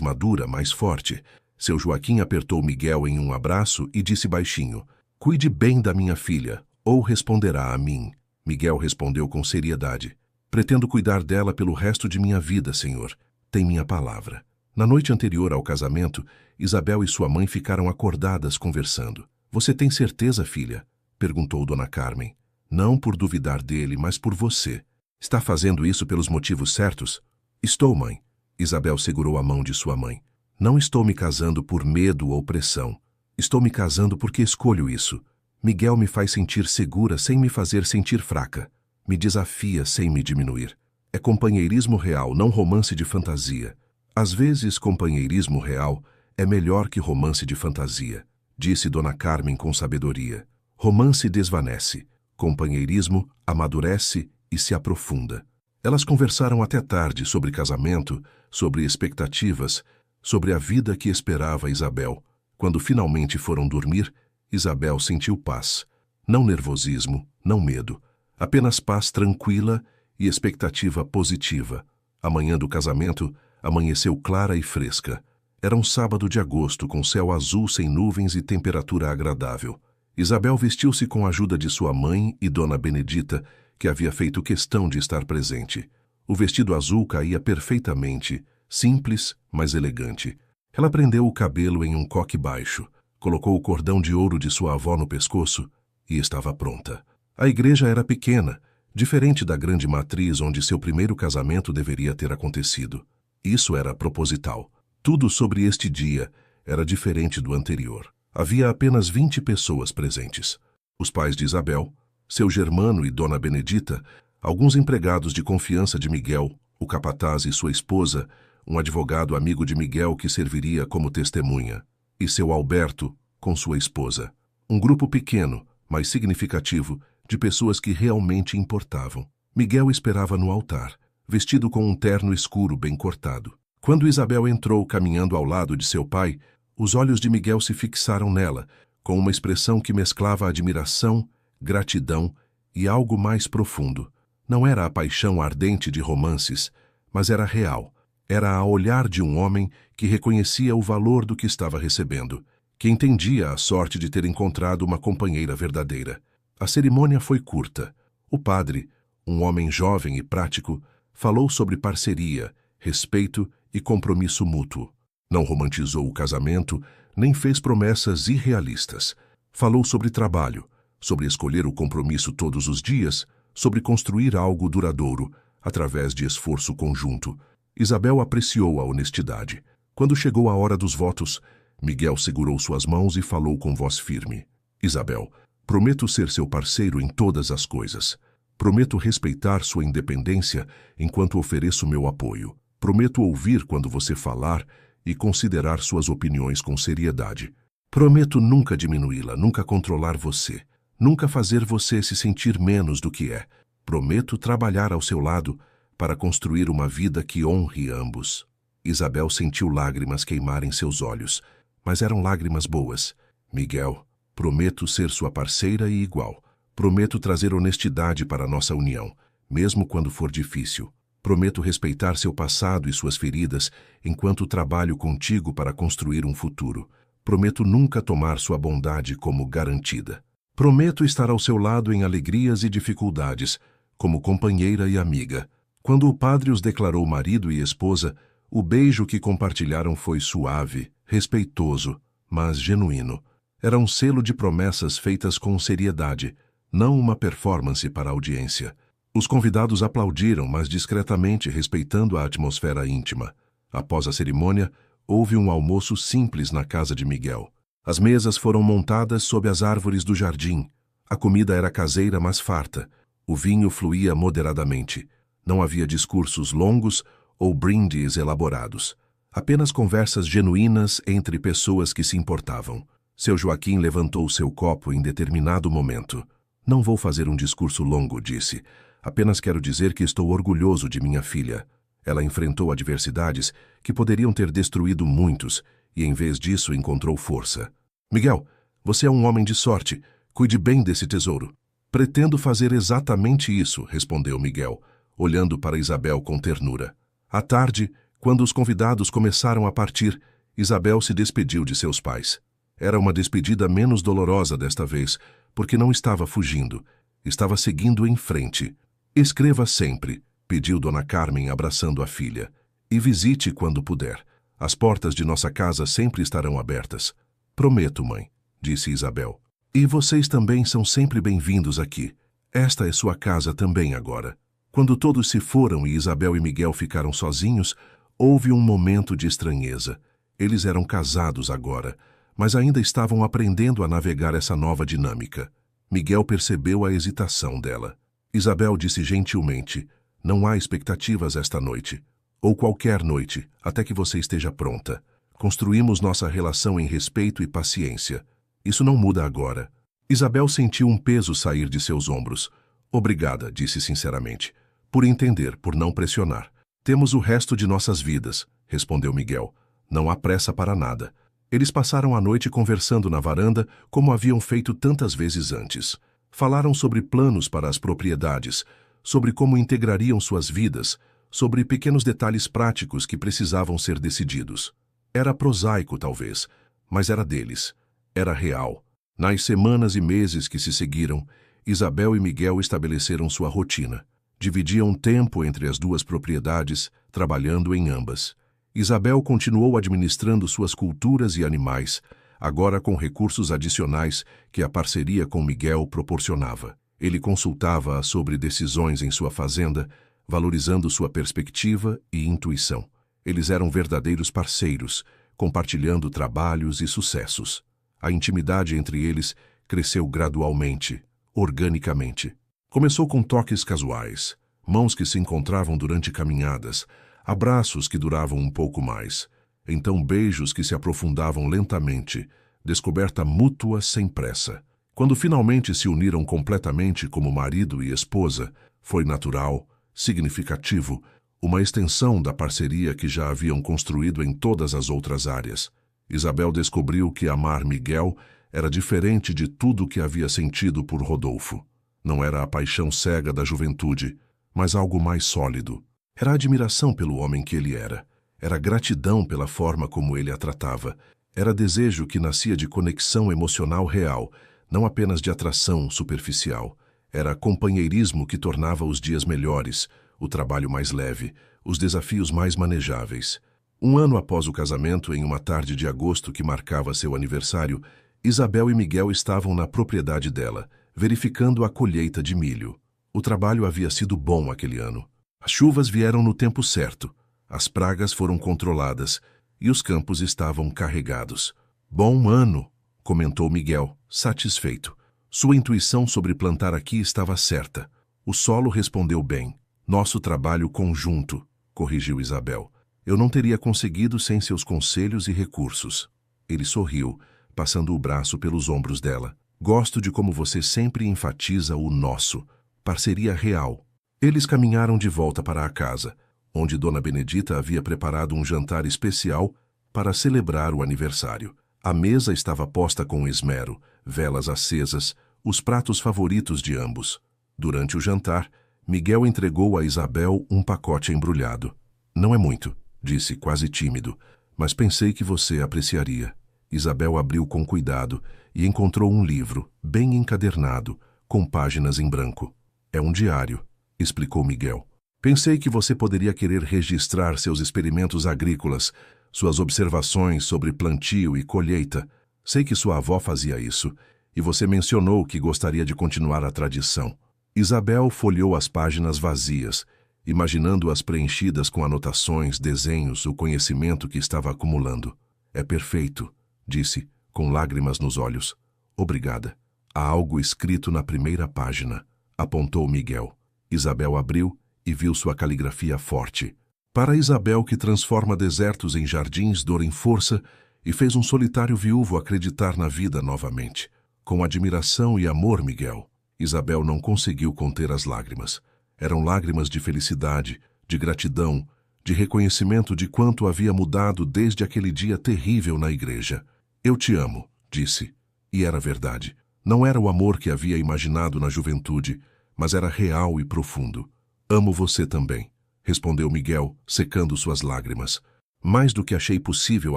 madura, mais forte. Seu Joaquim apertou Miguel em um abraço e disse baixinho, «Cuide bem da minha filha, ou responderá a mim». Miguel respondeu com seriedade, «Pretendo cuidar dela pelo resto de minha vida, senhor. Tem minha palavra». Na noite anterior ao casamento, Isabel e sua mãe ficaram acordadas conversando. «Você tem certeza, filha?» perguntou Dona Carmen. Não por duvidar dele, mas por você. Está fazendo isso pelos motivos certos? Estou, mãe. Isabel segurou a mão de sua mãe. Não estou me casando por medo ou pressão. Estou me casando porque escolho isso. Miguel me faz sentir segura sem me fazer sentir fraca. Me desafia sem me diminuir. É companheirismo real, não romance de fantasia. Às vezes, companheirismo real é melhor que romance de fantasia, disse Dona Carmen com sabedoria. Romance desvanece. Companheirismo amadurece e se aprofunda. Elas conversaram até tarde sobre casamento, sobre expectativas, sobre a vida que esperava Isabel. Quando finalmente foram dormir, Isabel sentiu paz. Não nervosismo, não medo. Apenas paz tranquila e expectativa positiva. A manhã do casamento amanheceu clara e fresca. Era um sábado de agosto com céu azul sem nuvens e temperatura agradável. Isabel vestiu-se com a ajuda de sua mãe e Dona Benedita, que havia feito questão de estar presente. O vestido azul caía perfeitamente, simples, mas elegante. Ela prendeu o cabelo em um coque baixo, colocou o cordão de ouro de sua avó no pescoço e estava pronta. A igreja era pequena, diferente da grande matriz onde seu primeiro casamento deveria ter acontecido. Isso era proposital. Tudo sobre este dia era diferente do anterior. Havia apenas 20 pessoas presentes. Os pais de Isabel, seu germano e Dona Benedita, alguns empregados de confiança de Miguel, o capataz e sua esposa, um advogado amigo de Miguel que serviria como testemunha, e seu Alberto com sua esposa. Um grupo pequeno, mas significativo, de pessoas que realmente importavam. Miguel esperava no altar, vestido com um terno escuro bem cortado. Quando Isabel entrou caminhando ao lado de seu pai, os olhos de Miguel se fixaram nela, com uma expressão que mesclava admiração, gratidão e algo mais profundo. Não era a paixão ardente de romances, mas era real. Era a olhar de um homem que reconhecia o valor do que estava recebendo, que entendia a sorte de ter encontrado uma companheira verdadeira. A cerimônia foi curta. O padre, um homem jovem e prático, falou sobre parceria, respeito e compromisso mútuo. Não romantizou o casamento, nem fez promessas irrealistas. Falou sobre trabalho, sobre escolher o compromisso todos os dias, sobre construir algo duradouro, através de esforço conjunto. Isabel apreciou a honestidade. Quando chegou a hora dos votos, Miguel segurou suas mãos e falou com voz firme. Isabel, prometo ser seu parceiro em todas as coisas. Prometo respeitar sua independência enquanto ofereço meu apoio. Prometo ouvir quando você falar e considerar suas opiniões com seriedade. Prometo nunca diminuí-la, nunca controlar você, nunca fazer você se sentir menos do que é. Prometo trabalhar ao seu lado para construir uma vida que honre ambos. Isabel sentiu lágrimas queimarem seus olhos, mas eram lágrimas boas. Miguel, prometo ser sua parceira e igual. Prometo trazer honestidade para nossa união, mesmo quando for difícil. Prometo respeitar seu passado e suas feridas enquanto trabalho contigo para construir um futuro. Prometo nunca tomar sua bondade como garantida. Prometo estar ao seu lado em alegrias e dificuldades, como companheira e amiga. Quando o padre os declarou marido e esposa, o beijo que compartilharam foi suave, respeitoso, mas genuíno. Era um selo de promessas feitas com seriedade, não uma performance para a audiência. Os convidados aplaudiram, mas discretamente, respeitando a atmosfera íntima. Após a cerimônia, houve um almoço simples na casa de Miguel. As mesas foram montadas sob as árvores do jardim. A comida era caseira, mas farta. O vinho fluía moderadamente. Não havia discursos longos ou brindes elaborados. Apenas conversas genuínas entre pessoas que se importavam. Seu Joaquim levantou seu copo em determinado momento. Não vou fazer um discurso longo, disse. Apenas quero dizer que estou orgulhoso de minha filha. Ela enfrentou adversidades que poderiam ter destruído muitos e, em vez disso, encontrou força. Miguel, você é um homem de sorte. Cuide bem desse tesouro. Pretendo fazer exatamente isso, respondeu Miguel, olhando para Isabel com ternura. À tarde, quando os convidados começaram a partir, Isabel se despediu de seus pais. Era uma despedida menos dolorosa desta vez, porque não estava fugindo. Estava seguindo em frente. Escreva sempre, pediu Dona Carmen abraçando a filha. E visite quando puder. As portas de nossa casa sempre estarão abertas. Prometo, mãe, disse Isabel. E vocês também são sempre bem-vindos aqui. Esta é sua casa também agora. Quando todos se foram e Isabel e Miguel ficaram sozinhos, houve um momento de estranheza. Eles eram casados agora, mas ainda estavam aprendendo a navegar essa nova dinâmica. Miguel percebeu a hesitação dela. Isabel disse gentilmente: "Não há expectativas esta noite, ou qualquer noite, até que você esteja pronta. Construímos nossa relação em respeito e paciência. Isso não muda agora." Isabel sentiu um peso sair de seus ombros. "Obrigada", disse sinceramente, "por entender, por não pressionar. Temos o resto de nossas vidas", respondeu Miguel. "Não há pressa para nada." Eles passaram a noite conversando na varanda, como haviam feito tantas vezes antes. Falaram sobre planos para as propriedades, sobre como integrariam suas vidas, sobre pequenos detalhes práticos que precisavam ser decididos. Era prosaico, talvez, mas era deles. Era real. Nas semanas e meses que se seguiram, Isabel e Miguel estabeleceram sua rotina. Dividiam tempo entre as duas propriedades, trabalhando em ambas. Isabel continuou administrando suas culturas e animais, agora com recursos adicionais que a parceria com Miguel proporcionava. Ele consultava-a sobre decisões em sua fazenda, valorizando sua perspectiva e intuição. Eles eram verdadeiros parceiros, compartilhando trabalhos e sucessos. A intimidade entre eles cresceu gradualmente, organicamente. Começou com toques casuais, mãos que se encontravam durante caminhadas, abraços que duravam um pouco mais, então beijos que se aprofundavam lentamente, descoberta mútua sem pressa. Quando finalmente se uniram completamente como marido e esposa, foi natural, significativo, uma extensão da parceria que já haviam construído em todas as outras áreas. Isabel descobriu que amar Miguel era diferente de tudo o que havia sentido por Rodolfo. Não era a paixão cega da juventude, mas algo mais sólido. Era admiração pelo homem que ele era. Era gratidão pela forma como ele a tratava. Era desejo que nascia de conexão emocional real, não apenas de atração superficial. Era companheirismo que tornava os dias melhores, o trabalho mais leve, os desafios mais manejáveis. Um ano após o casamento, em uma tarde de agosto que marcava seu aniversário, Isabel e Miguel estavam na propriedade dela, verificando a colheita de milho. O trabalho havia sido bom aquele ano. As chuvas vieram no tempo certo, as pragas foram controladas e os campos estavam carregados. "Bom ano", comentou Miguel, satisfeito. Sua intuição sobre plantar aqui estava certa. O solo respondeu bem. "Nosso trabalho conjunto", corrigiu Isabel. "Eu não teria conseguido sem seus conselhos e recursos." Ele sorriu, passando o braço pelos ombros dela. "Gosto de como você sempre enfatiza o nosso. Parceria real." Eles caminharam de volta para a casa, onde Dona Benedita havia preparado um jantar especial para celebrar o aniversário. A mesa estava posta com esmero, velas acesas, os pratos favoritos de ambos. Durante o jantar, Miguel entregou a Isabel um pacote embrulhado. "Não é muito", disse, quase tímido, "mas pensei que você apreciaria." Isabel abriu com cuidado e encontrou um livro, bem encadernado, com páginas em branco. "É um diário", explicou Miguel. "Pensei que você poderia querer registrar seus experimentos agrícolas, suas observações sobre plantio e colheita. Sei que sua avó fazia isso, e você mencionou que gostaria de continuar a tradição." Isabel folheou as páginas vazias, imaginando-as preenchidas com anotações, desenhos, o conhecimento que estava acumulando. "É perfeito", disse, com lágrimas nos olhos. "Obrigada." "Há algo escrito na primeira página", apontou Miguel. Isabel abriu e viu sua caligrafia forte. "Para Isabel que transforma desertos em jardins, dor em força, e fez um solitário viúvo acreditar na vida novamente. Com admiração e amor, Miguel." Isabel não conseguiu conter as lágrimas. Eram lágrimas de felicidade, de gratidão, de reconhecimento de quanto havia mudado desde aquele dia terrível na igreja. "Eu te amo", disse. E era verdade. Não era o amor que havia imaginado na juventude, mas era real e profundo. "Amo você também", respondeu Miguel, secando suas lágrimas. "Mais do que achei possível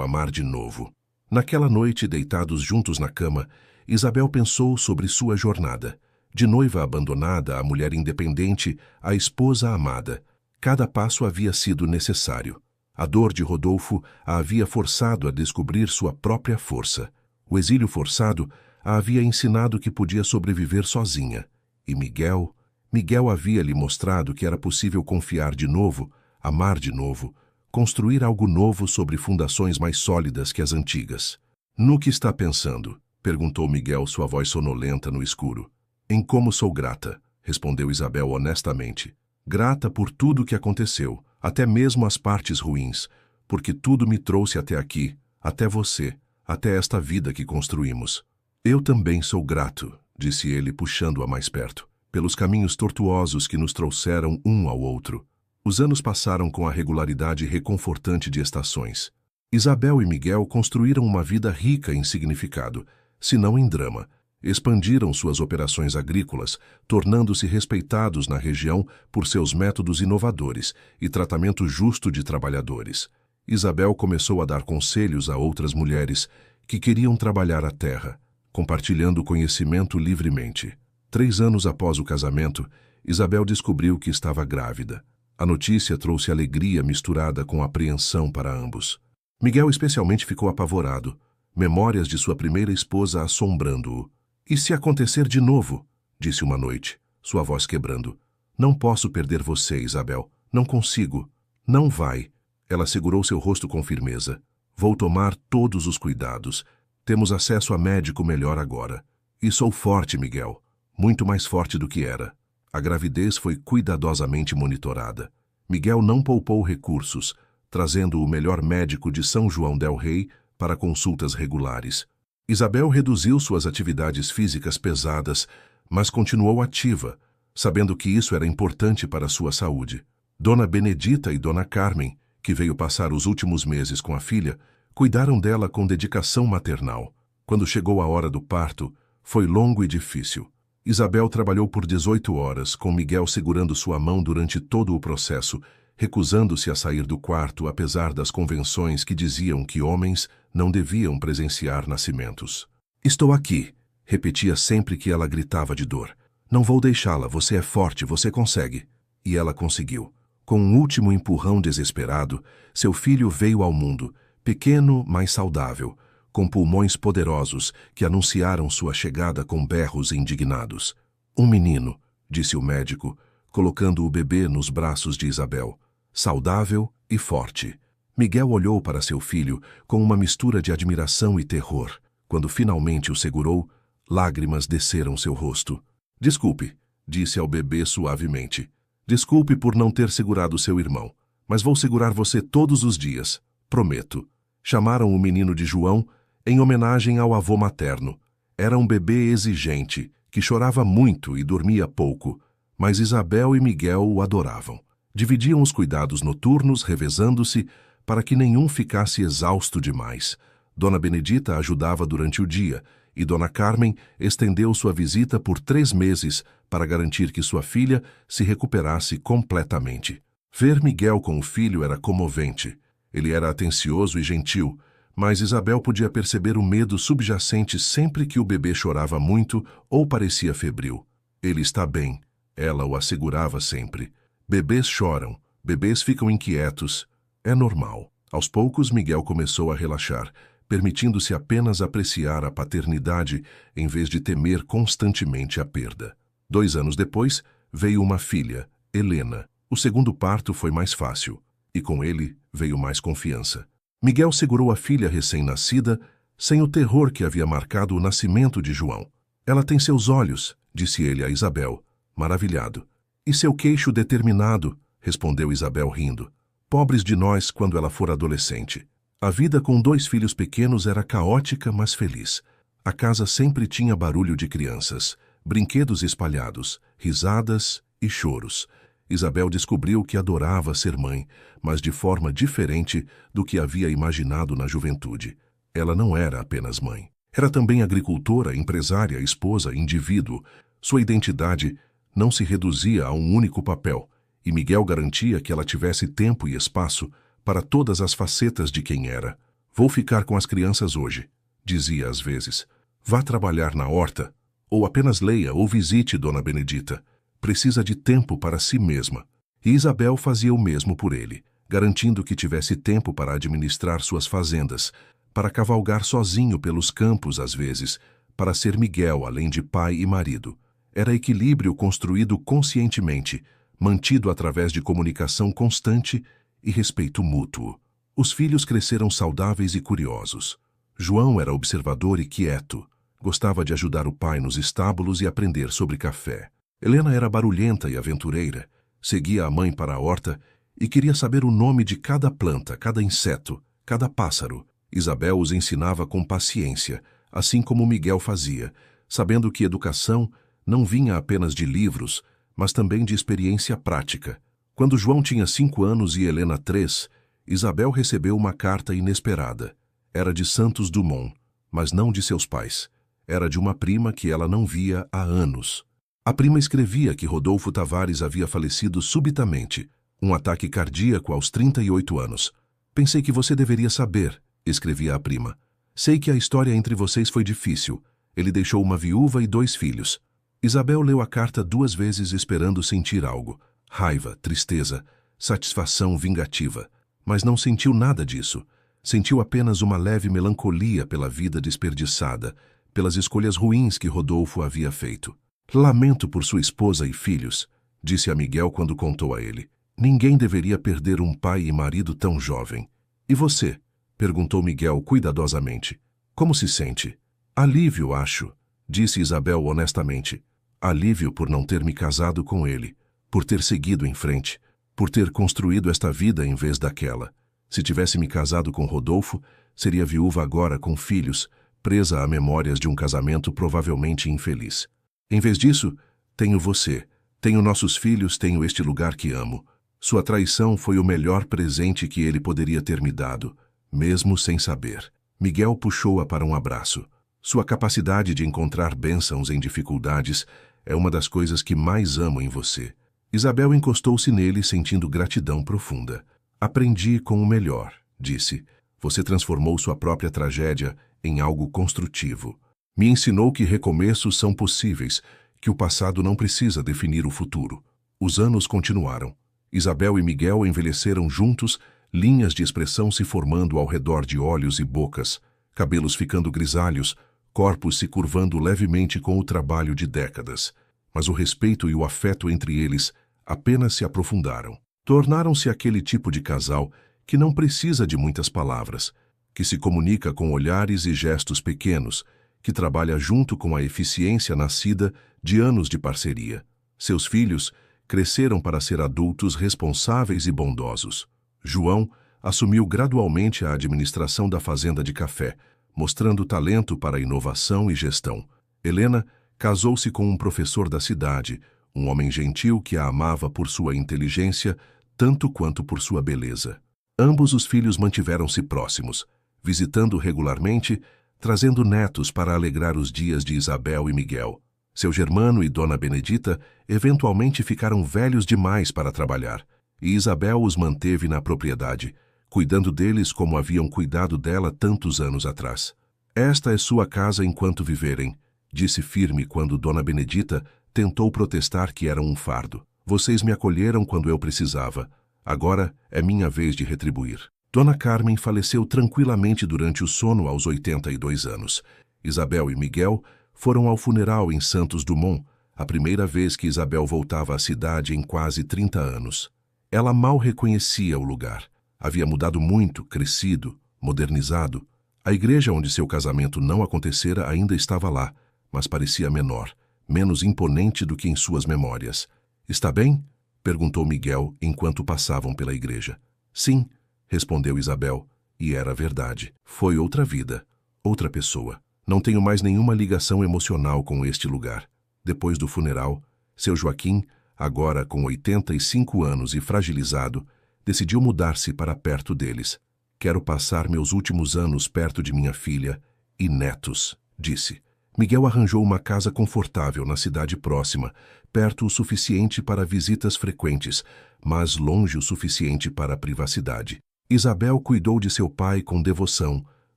amar de novo." Naquela noite, deitados juntos na cama, Isabel pensou sobre sua jornada. De noiva abandonada, a mulher independente, a esposa amada. Cada passo havia sido necessário. A dor de Rodolfo a havia forçado a descobrir sua própria força. O exílio forçado a havia ensinado que podia sobreviver sozinha. E Miguel? Miguel havia lhe mostrado que era possível confiar de novo, amar de novo, construir algo novo sobre fundações mais sólidas que as antigas. No que está pensando? Perguntou Miguel, sua voz sonolenta no escuro. Em como sou grata, respondeu Isabel honestamente. Grata por tudo que aconteceu, até mesmo as partes ruins, porque tudo me trouxe até aqui, até você, até esta vida que construímos. Eu também sou grato, disse ele, puxando-a mais perto, pelos caminhos tortuosos que nos trouxeram um ao outro. Os anos passaram com a regularidade reconfortante de estações. Isabel e Miguel construíram uma vida rica em significado, se não em drama. Expandiram suas operações agrícolas, tornando-se respeitados na região por seus métodos inovadores e tratamento justo de trabalhadores. Isabel começou a dar conselhos a outras mulheres que queriam trabalhar a terra, compartilhando conhecimento livremente. 3 anos após o casamento, Isabel descobriu que estava grávida. A notícia trouxe alegria misturada com apreensão para ambos. Miguel especialmente ficou apavorado, memórias de sua primeira esposa assombrando-o. E se acontecer de novo? Disse uma noite, sua voz quebrando. Não posso perder você, Isabel. Não consigo. Não vai. Ela segurou seu rosto com firmeza. Vou tomar todos os cuidados. Temos acesso a médico melhor agora. E sou forte, Miguel. Muito mais forte do que era. A gravidez foi cuidadosamente monitorada. Miguel não poupou recursos, trazendo o melhor médico de São João del Rei para consultas regulares. Isabel reduziu suas atividades físicas pesadas, mas continuou ativa, sabendo que isso era importante para sua saúde. Dona Benedita e Dona Carmen, que veio passar os últimos meses com a filha, cuidaram dela com dedicação maternal. Quando chegou a hora do parto, foi longo e difícil. Isabel trabalhou por 18 horas, com Miguel segurando sua mão durante todo o processo, recusando-se a sair do quarto apesar das convenções que diziam que homens não deviam presenciar nascimentos. Estou aqui, repetia sempre que ela gritava de dor. Não vou deixá-la, você é forte, você consegue. E ela conseguiu. Com um último empurrão desesperado, seu filho veio ao mundo, pequeno, mas saudável, com pulmões poderosos que anunciaram sua chegada com berros indignados. Um menino, disse o médico, colocando o bebê nos braços de Isabel. Saudável e forte. Miguel olhou para seu filho com uma mistura de admiração e terror. Quando finalmente o segurou, lágrimas desceram seu rosto. Desculpe, disse ao bebê suavemente. Desculpe por não ter segurado seu irmão, mas vou segurar você todos os dias, prometo. Chamaram o menino de João em homenagem ao avô materno. Era um bebê exigente, que chorava muito e dormia pouco, mas Isabel e Miguel o adoravam. Dividiam os cuidados noturnos, revezando-se, para que nenhum ficasse exausto demais. Dona Benedita ajudava durante o dia, e Dona Carmen estendeu sua visita por 3 meses para garantir que sua filha se recuperasse completamente. Ver Miguel com o filho era comovente. Ele era atencioso e gentil, mas Isabel podia perceber o medo subjacente sempre que o bebê chorava muito ou parecia febril. Ele está bem, ela o assegurava sempre. Bebês choram, bebês ficam inquietos. É normal. Aos poucos, Miguel começou a relaxar, permitindo-se apenas apreciar a paternidade em vez de temer constantemente a perda. 2 anos depois, veio uma filha, Helena. O segundo parto foi mais fácil, e com ele veio mais confiança. Miguel segurou a filha recém-nascida, sem o terror que havia marcado o nascimento de João. Ela tem seus olhos, disse ele a Isabel, maravilhado. E seu queixo determinado, respondeu Isabel rindo. Pobres de nós quando ela for adolescente. A vida com 2 filhos pequenos era caótica, mas feliz. A casa sempre tinha barulho de crianças, brinquedos espalhados, risadas e choros. Isabel descobriu que adorava ser mãe, mas de forma diferente do que havia imaginado na juventude. Ela não era apenas mãe. Era também agricultora, empresária, esposa, indivíduo. Sua identidade não se reduzia a um único papel, e Miguel garantia que ela tivesse tempo e espaço para todas as facetas de quem era. Vou ficar com as crianças hoje, dizia às vezes. Vá trabalhar na horta, ou apenas leia ou visite Dona Benedita. Precisa de tempo para si mesma. E Isabel fazia o mesmo por ele, garantindo que tivesse tempo para administrar suas fazendas, para cavalgar sozinho pelos campos às vezes, para ser Miguel além de pai e marido. Era equilíbrio construído conscientemente, mantido através de comunicação constante e respeito mútuo. Os filhos cresceram saudáveis e curiosos. João era observador e quieto. Gostava de ajudar o pai nos estábulos e aprender sobre café. Helena era barulhenta e aventureira. Seguia a mãe para a horta e queria saber o nome de cada planta, cada inseto, cada pássaro. Isabel os ensinava com paciência, assim como Miguel fazia, sabendo que educação não vinha apenas de livros, mas também de experiência prática. Quando João tinha 5 anos e Helena 3, Isabel recebeu uma carta inesperada. Era de Santos Dumont, mas não de seus pais. Era de uma prima que ela não via há anos. A prima escrevia que Rodolfo Tavares havia falecido subitamente, um ataque cardíaco aos 38 anos. Pensei que você deveria saber, escrevia a prima. Sei que a história entre vocês foi difícil. Ele deixou uma viúva e 2 filhos. Isabel leu a carta 2 vezes esperando sentir algo. Raiva, tristeza, satisfação vingativa. Mas não sentiu nada disso. Sentiu apenas uma leve melancolia pela vida desperdiçada, pelas escolhas ruins que Rodolfo havia feito. Lamento por sua esposa e filhos, disse a Miguel quando contou a ele. Ninguém deveria perder um pai e marido tão jovem. E você? Perguntou Miguel cuidadosamente. Como se sente? Alívio, acho, disse Isabel honestamente. Alívio por não ter me casado com ele, por ter seguido em frente, por ter construído esta vida em vez daquela. Se tivesse me casado com Rodolfo, seria viúva agora com filhos, presa a memórias de um casamento provavelmente infeliz. Em vez disso, tenho você, tenho nossos filhos, tenho este lugar que amo. Sua traição foi o melhor presente que ele poderia ter me dado, mesmo sem saber. Miguel puxou-a para um abraço. Sua capacidade de encontrar bênçãos em dificuldades é uma das coisas que mais amo em você. Isabel encostou-se nele sentindo gratidão profunda. Aprendi com o melhor, disse. Você transformou sua própria tragédia em algo construtivo. Me ensinou que recomeços são possíveis, que o passado não precisa definir o futuro. Os anos continuaram. Isabel e Miguel envelheceram juntos, linhas de expressão se formando ao redor de olhos e bocas, cabelos ficando grisalhos, corpos se curvando levemente com o trabalho de décadas. Mas o respeito e o afeto entre eles apenas se aprofundaram. Tornaram-se aquele tipo de casal que não precisa de muitas palavras, que se comunica com olhares e gestos pequenos, que trabalha junto com a eficiência nascida de anos de parceria. Seus filhos cresceram para ser adultos responsáveis e bondosos. João assumiu gradualmente a administração da fazenda de café, mostrando talento para inovação e gestão. Helena casou-se com um professor da cidade, um homem gentil que a amava por sua inteligência, tanto quanto por sua beleza. Ambos os filhos mantiveram-se próximos, visitando regularmente, trazendo netos para alegrar os dias de Isabel e Miguel. Seu Germano e Dona Benedita eventualmente ficaram velhos demais para trabalhar, e Isabel os manteve na propriedade, cuidando deles como haviam cuidado dela tantos anos atrás. Esta é sua casa enquanto viverem, disse firme quando Dona Benedita tentou protestar que era um fardo. Vocês me acolheram quando eu precisava. Agora é minha vez de retribuir. Dona Carmen faleceu tranquilamente durante o sono aos 82 anos. Isabel e Miguel foram ao funeral em Santos Dumont, a primeira vez que Isabel voltava à cidade em quase 30 anos. Ela mal reconhecia o lugar. Havia mudado muito, crescido, modernizado. A igreja onde seu casamento não acontecera ainda estava lá, mas parecia menor, menos imponente do que em suas memórias. Está bem? Perguntou Miguel enquanto passavam pela igreja. Sim, respondeu Isabel, e era verdade. Foi outra vida, outra pessoa. Não tenho mais nenhuma ligação emocional com este lugar. Depois do funeral, seu Joaquim, agora com 85 anos e fragilizado, decidiu mudar-se para perto deles. Quero passar meus últimos anos perto de minha filha e netos, disse. Miguel arranjou uma casa confortável na cidade próxima, perto o suficiente para visitas frequentes, mas longe o suficiente para a privacidade. Isabel cuidou de seu pai com devoção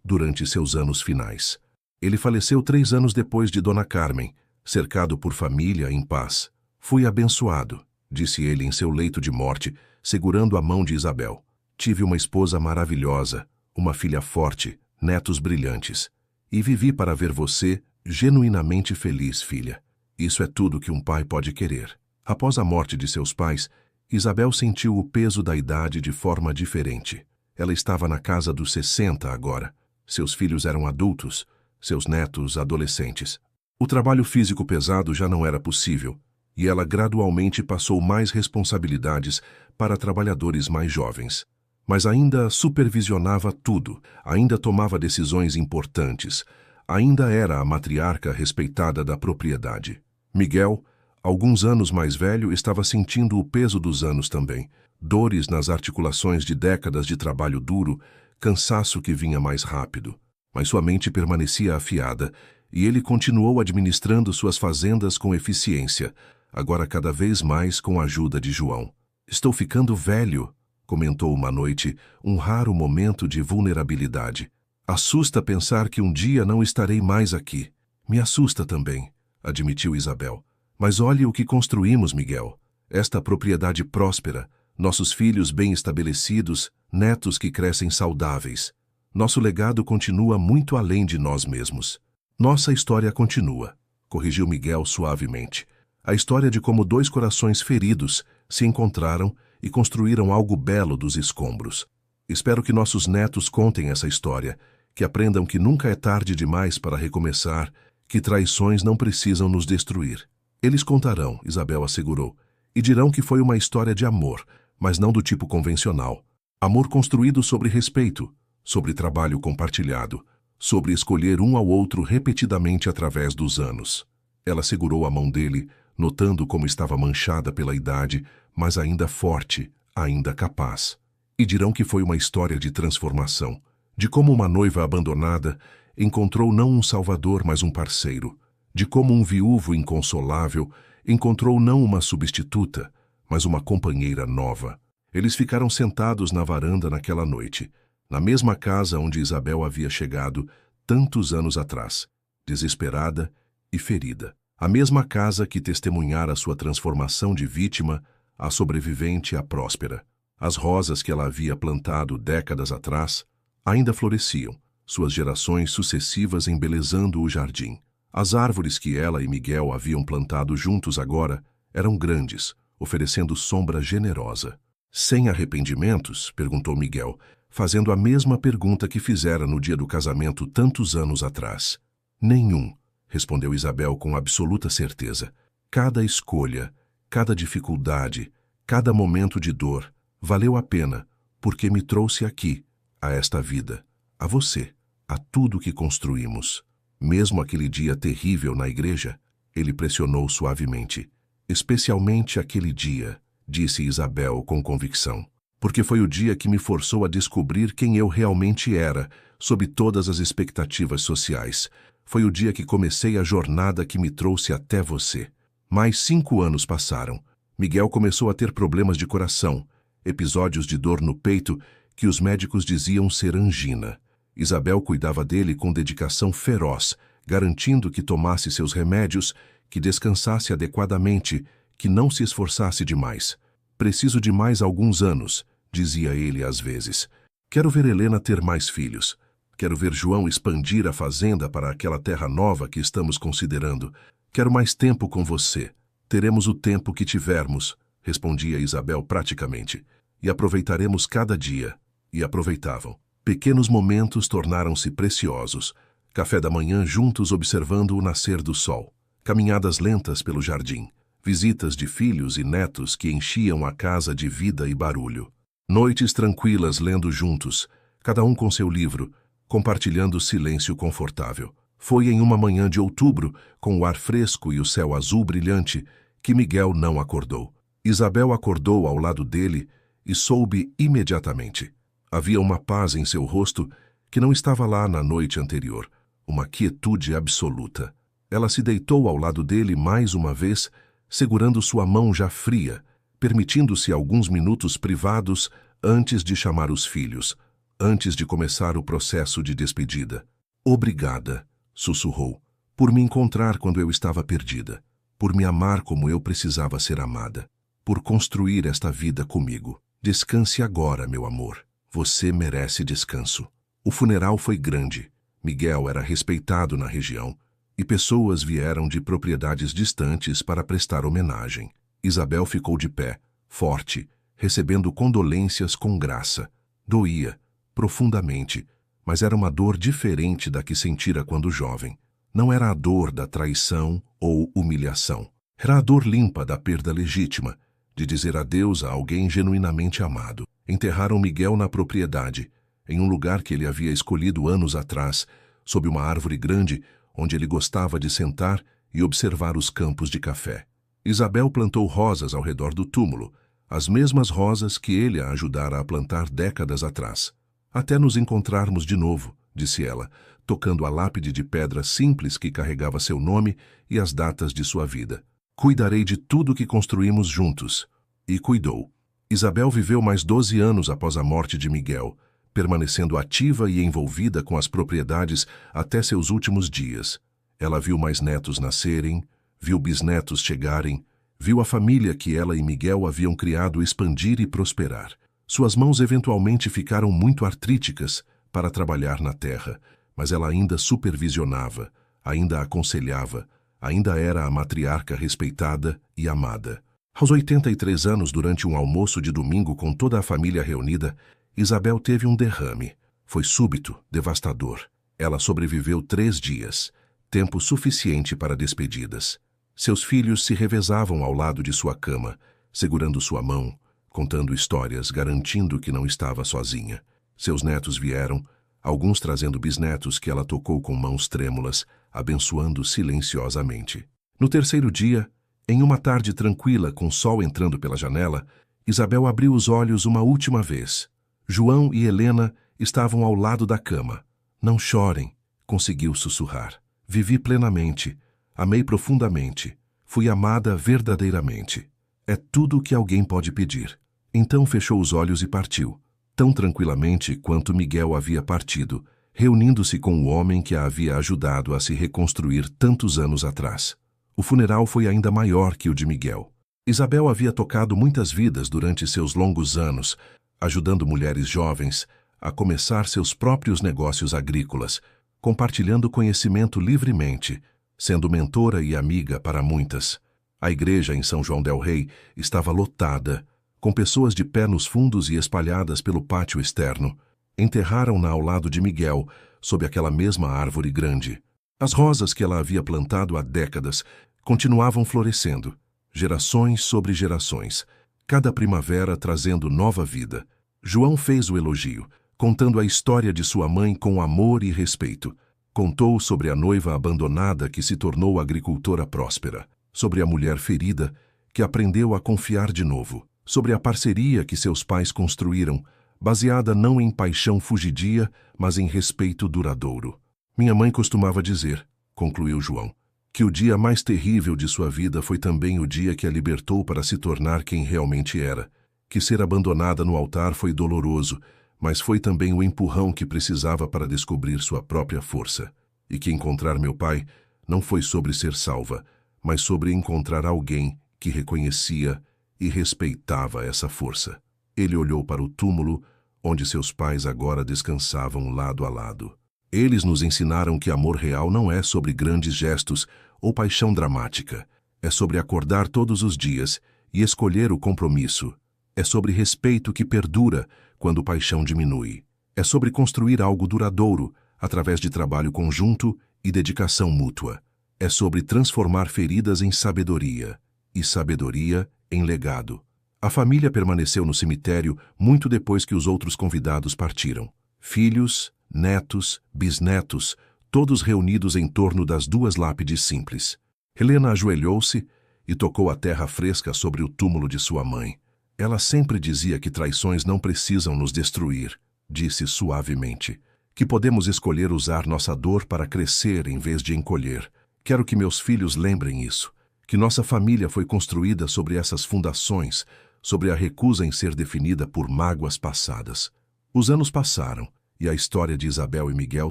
durante seus anos finais. Ele faleceu 3 anos depois de Dona Carmen, cercado por família em paz. Fui abençoado, disse ele em seu leito de morte, segurando a mão de Isabel. Tive uma esposa maravilhosa, uma filha forte, netos brilhantes. E vivi para ver você genuinamente feliz, filha. Isso é tudo que um pai pode querer. Após a morte de seus pais, Isabel sentiu o peso da idade de forma diferente. Ela estava na casa dos 60 agora. Seus filhos eram adultos, seus netos adolescentes. O trabalho físico pesado já não era possível, e ela gradualmente passou mais responsabilidades para trabalhadores mais jovens. Mas ainda supervisionava tudo, ainda tomava decisões importantes, ainda era a matriarca respeitada da propriedade. Miguel, alguns anos mais velho, estava sentindo o peso dos anos também. Dores nas articulações de décadas de trabalho duro, cansaço que vinha mais rápido. Mas sua mente permanecia afiada, e ele continuou administrando suas fazendas com eficiência, agora cada vez mais com a ajuda de João. "Estou ficando velho", comentou uma noite, um raro momento de vulnerabilidade. "Assusta pensar que um dia não estarei mais aqui." "Me assusta também", admitiu Isabel. "Mas olhe o que construímos, Miguel. Esta propriedade próspera, nossos filhos bem estabelecidos, netos que crescem saudáveis. Nosso legado continua muito além de nós mesmos." "Nossa história continua", corrigiu Miguel suavemente. "A história de como dois corações feridos se encontraram e construíram algo belo dos escombros. Espero que nossos netos contem essa história, que aprendam que nunca é tarde demais para recomeçar, que traições não precisam nos destruir." "Eles contarão", Isabel assegurou, "e dirão que foi uma história de amor, mas não do tipo convencional. Amor construído sobre respeito, sobre trabalho compartilhado, sobre escolher um ao outro repetidamente através dos anos." Ela segurou a mão dele, notando como estava manchada pela idade, mas ainda forte, ainda capaz. "E dirão que foi uma história de transformação, de como uma noiva abandonada encontrou não um salvador, mas um parceiro, de como um viúvo inconsolável encontrou não uma substituta, mas uma companheira nova." Eles ficaram sentados na varanda naquela noite, na mesma casa onde Isabel havia chegado tantos anos atrás, desesperada e ferida. A mesma casa que testemunhara sua transformação de vítima a sobrevivente à próspera. As rosas que ela havia plantado décadas atrás ainda floresciam, suas gerações sucessivas embelezando o jardim. As árvores que ela e Miguel haviam plantado juntos agora eram grandes, oferecendo sombra generosa. "Sem arrependimentos?", perguntou Miguel, fazendo a mesma pergunta que fizera no dia do casamento tantos anos atrás. "Nenhum", respondeu Isabel com absoluta certeza. "Cada escolha, cada dificuldade, cada momento de dor valeu a pena, porque me trouxe aqui, a esta vida, a você, a tudo que construímos." "Mesmo aquele dia terrível na igreja?", ele pressionou suavemente. "Especialmente aquele dia", disse Isabel com convicção, "porque foi o dia que me forçou a descobrir quem eu realmente era, sob todas as expectativas sociais. Foi o dia que comecei a jornada que me trouxe até você." Mais 5 anos passaram. Miguel começou a ter problemas de coração, episódios de dor no peito que os médicos diziam ser angina. Isabel cuidava dele com dedicação feroz, garantindo que tomasse seus remédios, que descansasse adequadamente, que não se esforçasse demais. "Preciso de mais alguns anos", dizia ele às vezes. "Quero ver Helena ter mais filhos. Quero ver João expandir a fazenda para aquela terra nova que estamos considerando. Quero mais tempo com você." "Teremos o tempo que tivermos", respondia Isabel praticamente, "e aproveitaremos cada dia." E aproveitavam. Pequenos momentos tornaram-se preciosos. Café da manhã juntos observando o nascer do sol. Caminhadas lentas pelo jardim. Visitas de filhos e netos que enchiam a casa de vida e barulho. Noites tranquilas lendo juntos, cada um com seu livro, compartilhando silêncio confortável. Foi em uma manhã de outubro, com o ar fresco e o céu azul brilhante, que Miguel não acordou. Isabel acordou ao lado dele e soube imediatamente. Havia uma paz em seu rosto que não estava lá na noite anterior, uma quietude absoluta. Ela se deitou ao lado dele mais uma vez, segurando sua mão já fria, permitindo-se alguns minutos privados antes de chamar os filhos, antes de começar o processo de despedida. "Obrigada", sussurrou, "por me encontrar quando eu estava perdida, por me amar como eu precisava ser amada, por construir esta vida comigo. Descanse agora, meu amor. Você merece descanso." O funeral foi grande. Miguel era respeitado na região. e pessoas vieram de propriedades distantes para prestar homenagem. Isabel ficou de pé, forte, recebendo condolências com graça. Doía, profundamente, mas era uma dor diferente da que sentira quando jovem. Não era a dor da traição ou humilhação. Era a dor limpa da perda legítima, de dizer adeus a alguém genuinamente amado. Enterraram Miguel na propriedade, em um lugar que ele havia escolhido anos atrás, sob uma árvore grande, onde ele gostava de sentar e observar os campos de café. Isabel plantou rosas ao redor do túmulo, as mesmas rosas que ele a ajudara a plantar décadas atrás. Até nos encontrarmos de novo, disse ela, tocando a lápide de pedra simples que carregava seu nome e as datas de sua vida. Cuidarei de tudo que construímos juntos. E cuidou. Isabel viveu mais 12 anos após a morte de Miguel, permanecendo ativa e envolvida com as propriedades até seus últimos dias. Ela viu mais netos nascerem, viu bisnetos chegarem, viu a família que ela e Miguel haviam criado expandir e prosperar. Suas mãos eventualmente ficaram muito artríticas para trabalhar na terra, mas ela ainda supervisionava, ainda aconselhava, ainda era a matriarca respeitada e amada. Aos 83 anos, durante um almoço de domingo com toda a família reunida, Isabel teve um derrame. Foi súbito, devastador. Ela sobreviveu 3 dias, tempo suficiente para despedidas. Seus filhos se revezavam ao lado de sua cama, segurando sua mão, contando histórias, garantindo que não estava sozinha. Seus netos vieram, alguns trazendo bisnetos que ela tocou com mãos trêmulas, abençoando silenciosamente. No terceiro dia, em uma tarde tranquila com o sol entrando pela janela, Isabel abriu os olhos uma última vez. João e Helena estavam ao lado da cama. Não chorem, conseguiu sussurrar. Vivi plenamente, amei profundamente, fui amada verdadeiramente. É tudo o que alguém pode pedir. Então fechou os olhos e partiu, tão tranquilamente quanto Miguel havia partido, reunindo-se com o homem que a havia ajudado a se reconstruir tantos anos atrás. O funeral foi ainda maior que o de Miguel. Isabel havia tocado muitas vidas durante seus longos anos, ajudando mulheres jovens a começar seus próprios negócios agrícolas, compartilhando conhecimento livremente, sendo mentora e amiga para muitas. A igreja em São João del Rei estava lotada, com pessoas de pé nos fundos e espalhadas pelo pátio externo. Enterraram-na ao lado de Miguel, sob aquela mesma árvore grande. As rosas que ela havia plantado há décadas continuavam florescendo, gerações sobre gerações, cada primavera trazendo nova vida. João fez o elogio, contando a história de sua mãe com amor e respeito. Contou sobre a noiva abandonada que se tornou agricultora próspera, sobre a mulher ferida que aprendeu a confiar de novo, sobre a parceria que seus pais construíram, baseada não em paixão fugidia, mas em respeito duradouro. Minha mãe costumava dizer, concluiu João, que o dia mais terrível de sua vida foi também o dia que a libertou para se tornar quem realmente era, que ser abandonada no altar foi doloroso, mas foi também o empurrão que precisava para descobrir sua própria força, e que encontrar meu pai não foi sobre ser salva, mas sobre encontrar alguém que reconhecia e respeitava essa força. Ele olhou para o túmulo, onde seus pais agora descansavam lado a lado. Eles nos ensinaram que amor real não é sobre grandes gestos ou paixão dramática. É sobre acordar todos os dias e escolher o compromisso. É sobre respeito que perdura quando paixão diminui. É sobre construir algo duradouro através de trabalho conjunto e dedicação mútua. É sobre transformar feridas em sabedoria e sabedoria em legado. A família permaneceu no cemitério muito depois que os outros convidados partiram. Filhos, netos, bisnetos, todos reunidos em torno das 2 lápides simples. Helena ajoelhou-se e tocou a terra fresca sobre o túmulo de sua mãe. Ela sempre dizia que traições não precisam nos destruir, disse suavemente, que podemos escolher usar nossa dor para crescer em vez de encolher. Quero que meus filhos lembrem isso, que nossa família foi construída sobre essas fundações, sobre a recusa em ser definida por mágoas passadas. Os anos passaram, e a história de Isabel e Miguel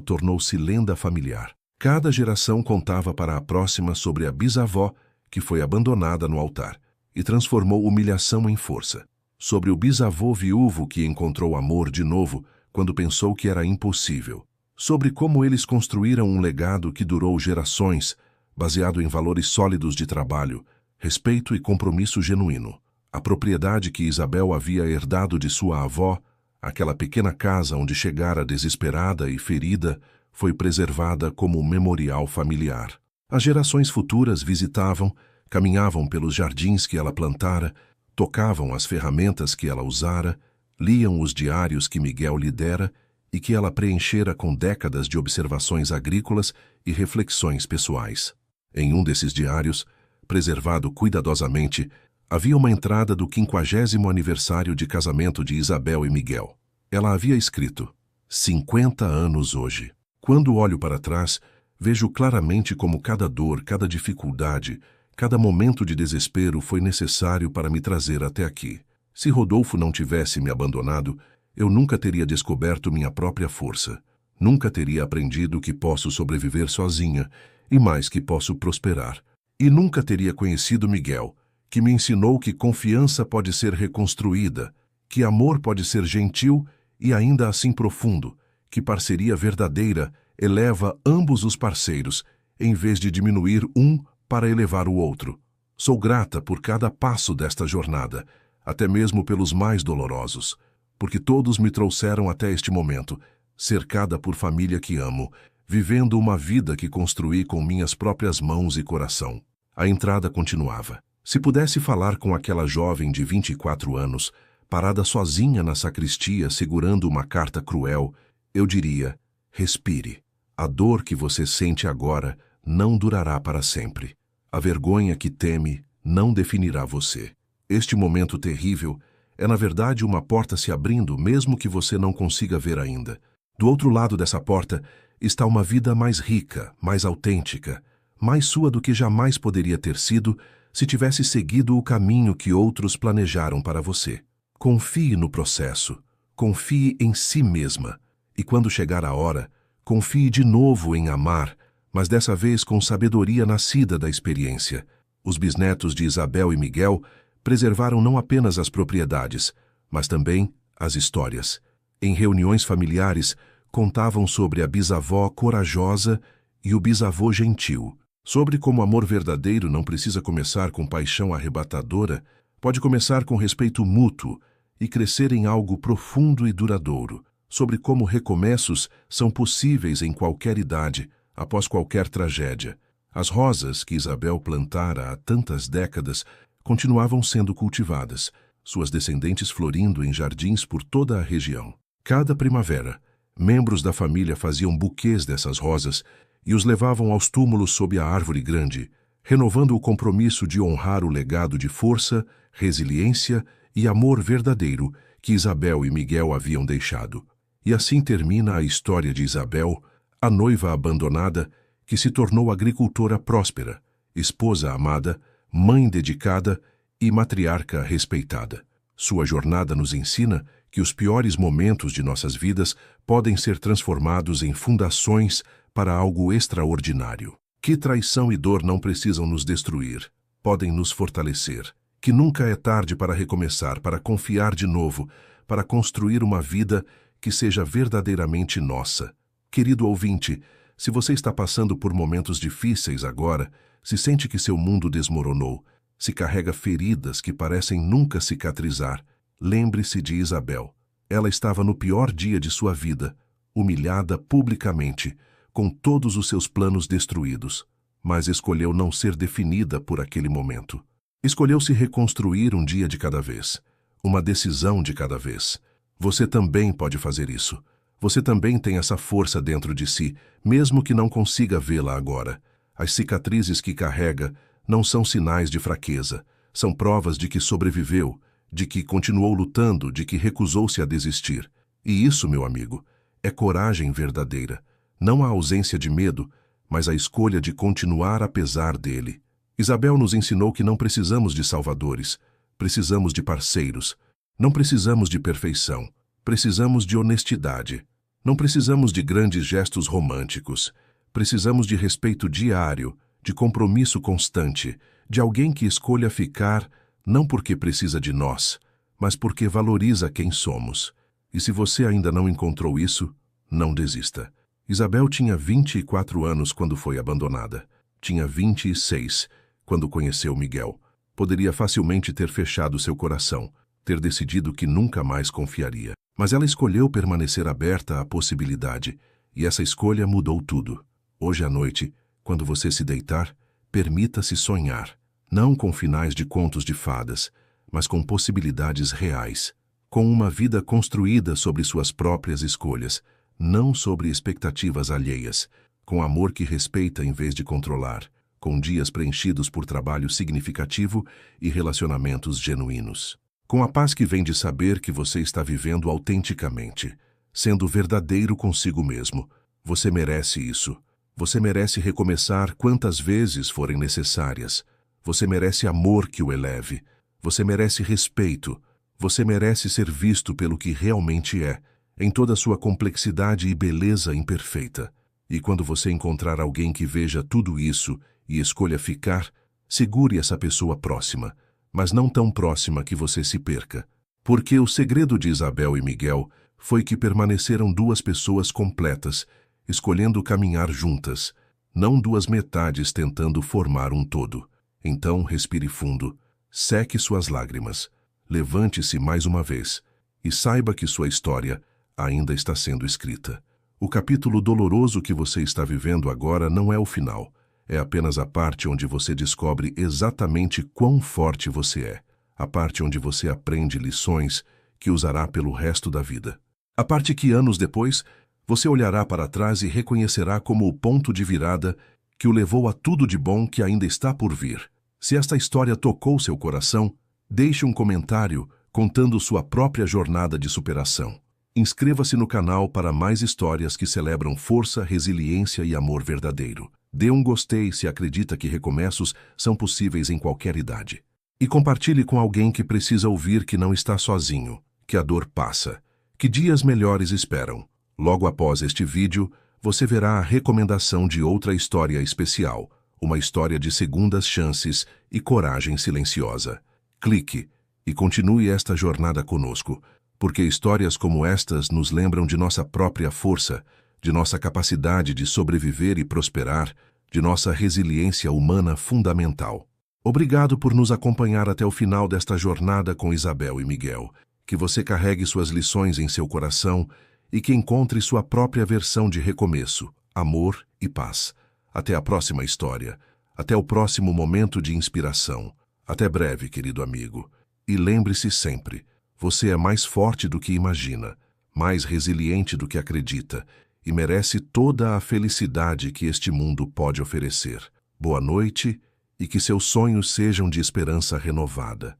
tornou-se lenda familiar. Cada geração contava para a próxima sobre a bisavó que foi abandonada no altar e transformou humilhação em força, sobre o bisavô viúvo que encontrou amor de novo quando pensou que era impossível, sobre como eles construíram um legado que durou gerações, baseado em valores sólidos de trabalho, respeito e compromisso genuíno. A propriedade que Isabel havia herdado de sua avó, aquela pequena casa onde chegara desesperada e ferida, foi preservada como um memorial familiar. As gerações futuras visitavam, caminhavam pelos jardins que ela plantara, tocavam as ferramentas que ela usara, liam os diários que Miguel lhe dera e que ela preenchera com décadas de observações agrícolas e reflexões pessoais. Em um desses diários, preservado cuidadosamente, havia uma entrada do 50º aniversário de casamento de Isabel e Miguel. Ela havia escrito: 50 anos hoje. Quando olho para trás, vejo claramente como cada dor, cada dificuldade, cada momento de desespero foi necessário para me trazer até aqui. Se Rodolfo não tivesse me abandonado, eu nunca teria descoberto minha própria força. Nunca teria aprendido que posso sobreviver sozinha e mais que posso prosperar. E nunca teria conhecido Miguel, que me ensinou que confiança pode ser reconstruída, que amor pode ser gentil e ainda assim profundo, que parceria verdadeira eleva ambos os parceiros, em vez de diminuir um para elevar o outro. Sou grata por cada passo desta jornada, até mesmo pelos mais dolorosos, porque todos me trouxeram até este momento, cercada por família que amo, vivendo uma vida que construí com minhas próprias mãos e coração. A entrada continuava. Se pudesse falar com aquela jovem de 24 anos, parada sozinha na sacristia segurando uma carta cruel, eu diria: respire. A dor que você sente agora não durará para sempre. A vergonha que teme não definirá você. Este momento terrível é, na verdade, uma porta se abrindo, mesmo que você não consiga ver ainda. Do outro lado dessa porta está uma vida mais rica, mais autêntica, mais sua do que jamais poderia ter sido se tivesse seguido o caminho que outros planejaram para você. Confie no processo, confie em si mesma, e quando chegar a hora, confie de novo em amar, mas dessa vez com sabedoria nascida da experiência. Os bisnetos de Isabel e Miguel preservaram não apenas as propriedades, mas também as histórias. Em reuniões familiares, contavam sobre a bisavó corajosa e o bisavô gentil, sobre como amor verdadeiro não precisa começar com paixão arrebatadora, pode começar com respeito mútuo e crescer em algo profundo e duradouro, sobre como recomeços são possíveis em qualquer idade, após qualquer tragédia. As rosas que Isabel plantara há tantas décadas continuavam sendo cultivadas, suas descendentes florindo em jardins por toda a região. Cada primavera, membros da família faziam buquês dessas rosas e os levavam aos túmulos sob a árvore grande, renovando o compromisso de honrar o legado de força, resiliência e amor verdadeiro que Isabel e Miguel haviam deixado. E assim termina a história de Isabel, a noiva abandonada, que se tornou agricultora próspera, esposa amada, mãe dedicada e matriarca respeitada. Sua jornada nos ensina que os piores momentos de nossas vidas podem ser transformados em fundações para algo extraordinário. Que traição e dor não precisam nos destruir, podem nos fortalecer. Que nunca é tarde para recomeçar, para confiar de novo, para construir uma vida que seja verdadeiramente nossa. Querido ouvinte, se você está passando por momentos difíceis agora, se sente que seu mundo desmoronou, se carrega feridas que parecem nunca cicatrizar, lembre-se de Isabel. Ela estava no pior dia de sua vida, humilhada publicamente, com todos os seus planos destruídos, mas escolheu não ser definida por aquele momento. Escolheu se reconstruir um dia de cada vez, uma decisão de cada vez. Você também pode fazer isso. Você também tem essa força dentro de si, mesmo que não consiga vê-la agora. As cicatrizes que carrega não são sinais de fraqueza, são provas de que sobreviveu, de que continuou lutando, de que recusou-se a desistir. E isso, meu amigo, é coragem verdadeira. Não a ausência de medo, mas a escolha de continuar apesar dele. Isabel nos ensinou que não precisamos de salvadores, precisamos de parceiros. Não precisamos de perfeição, precisamos de honestidade. Não precisamos de grandes gestos românticos. Precisamos de respeito diário, de compromisso constante, de alguém que escolha ficar não porque precisa de nós, mas porque valoriza quem somos. E se você ainda não encontrou isso, não desista. Isabel tinha 24 anos quando foi abandonada. Tinha 26 quando conheceu Miguel. Poderia facilmente ter fechado seu coração, ter decidido que nunca mais confiaria. Mas ela escolheu permanecer aberta à possibilidade, e essa escolha mudou tudo. Hoje à noite, quando você se deitar, permita-se sonhar, não com finais de contos de fadas, mas com possibilidades reais, com uma vida construída sobre suas próprias escolhas, não sobre expectativas alheias, com amor que respeita em vez de controlar, com dias preenchidos por trabalho significativo e relacionamentos genuínos. Com a paz que vem de saber que você está vivendo autenticamente, sendo verdadeiro consigo mesmo. Você merece isso. Você merece recomeçar quantas vezes forem necessárias. Você merece amor que o eleve. Você merece respeito. Você merece ser visto pelo que realmente é, em toda a sua complexidade e beleza imperfeita. E quando você encontrar alguém que veja tudo isso e escolha ficar, segure essa pessoa próxima, mas não tão próxima que você se perca. Porque o segredo de Isabel e Miguel foi que permaneceram duas pessoas completas, escolhendo caminhar juntas, não duas metades tentando formar um todo. Então, respire fundo, seque suas lágrimas, levante-se mais uma vez e saiba que sua história ainda está sendo escrita. O capítulo doloroso que você está vivendo agora não é o final. É apenas a parte onde você descobre exatamente quão forte você é. A parte onde você aprende lições que usará pelo resto da vida. A parte que anos depois, você olhará para trás e reconhecerá como o ponto de virada que o levou a tudo de bom que ainda está por vir. Se esta história tocou seu coração, deixe um comentário contando sua própria jornada de superação. Inscreva-se no canal para mais histórias que celebram força, resiliência e amor verdadeiro. Dê um gostei se acredita que recomeços são possíveis em qualquer idade. E compartilhe com alguém que precisa ouvir que não está sozinho, que a dor passa, que dias melhores esperam. Logo após este vídeo, você verá a recomendação de outra história especial, uma história de segundas chances e coragem silenciosa. Clique e continue esta jornada conosco, porque histórias como estas nos lembram de nossa própria força, de nossa capacidade de sobreviver e prosperar, de nossa resiliência humana fundamental. Obrigado por nos acompanhar até o final desta jornada com Isabel e Miguel. Que você carregue suas lições em seu coração e que encontre sua própria versão de recomeço, amor e paz. Até a próxima história. Até o próximo momento de inspiração. Até breve, querido amigo. E lembre-se sempre, você é mais forte do que imagina, mais resiliente do que acredita, e merece toda a felicidade que este mundo pode oferecer. Boa noite e que seus sonhos sejam de esperança renovada.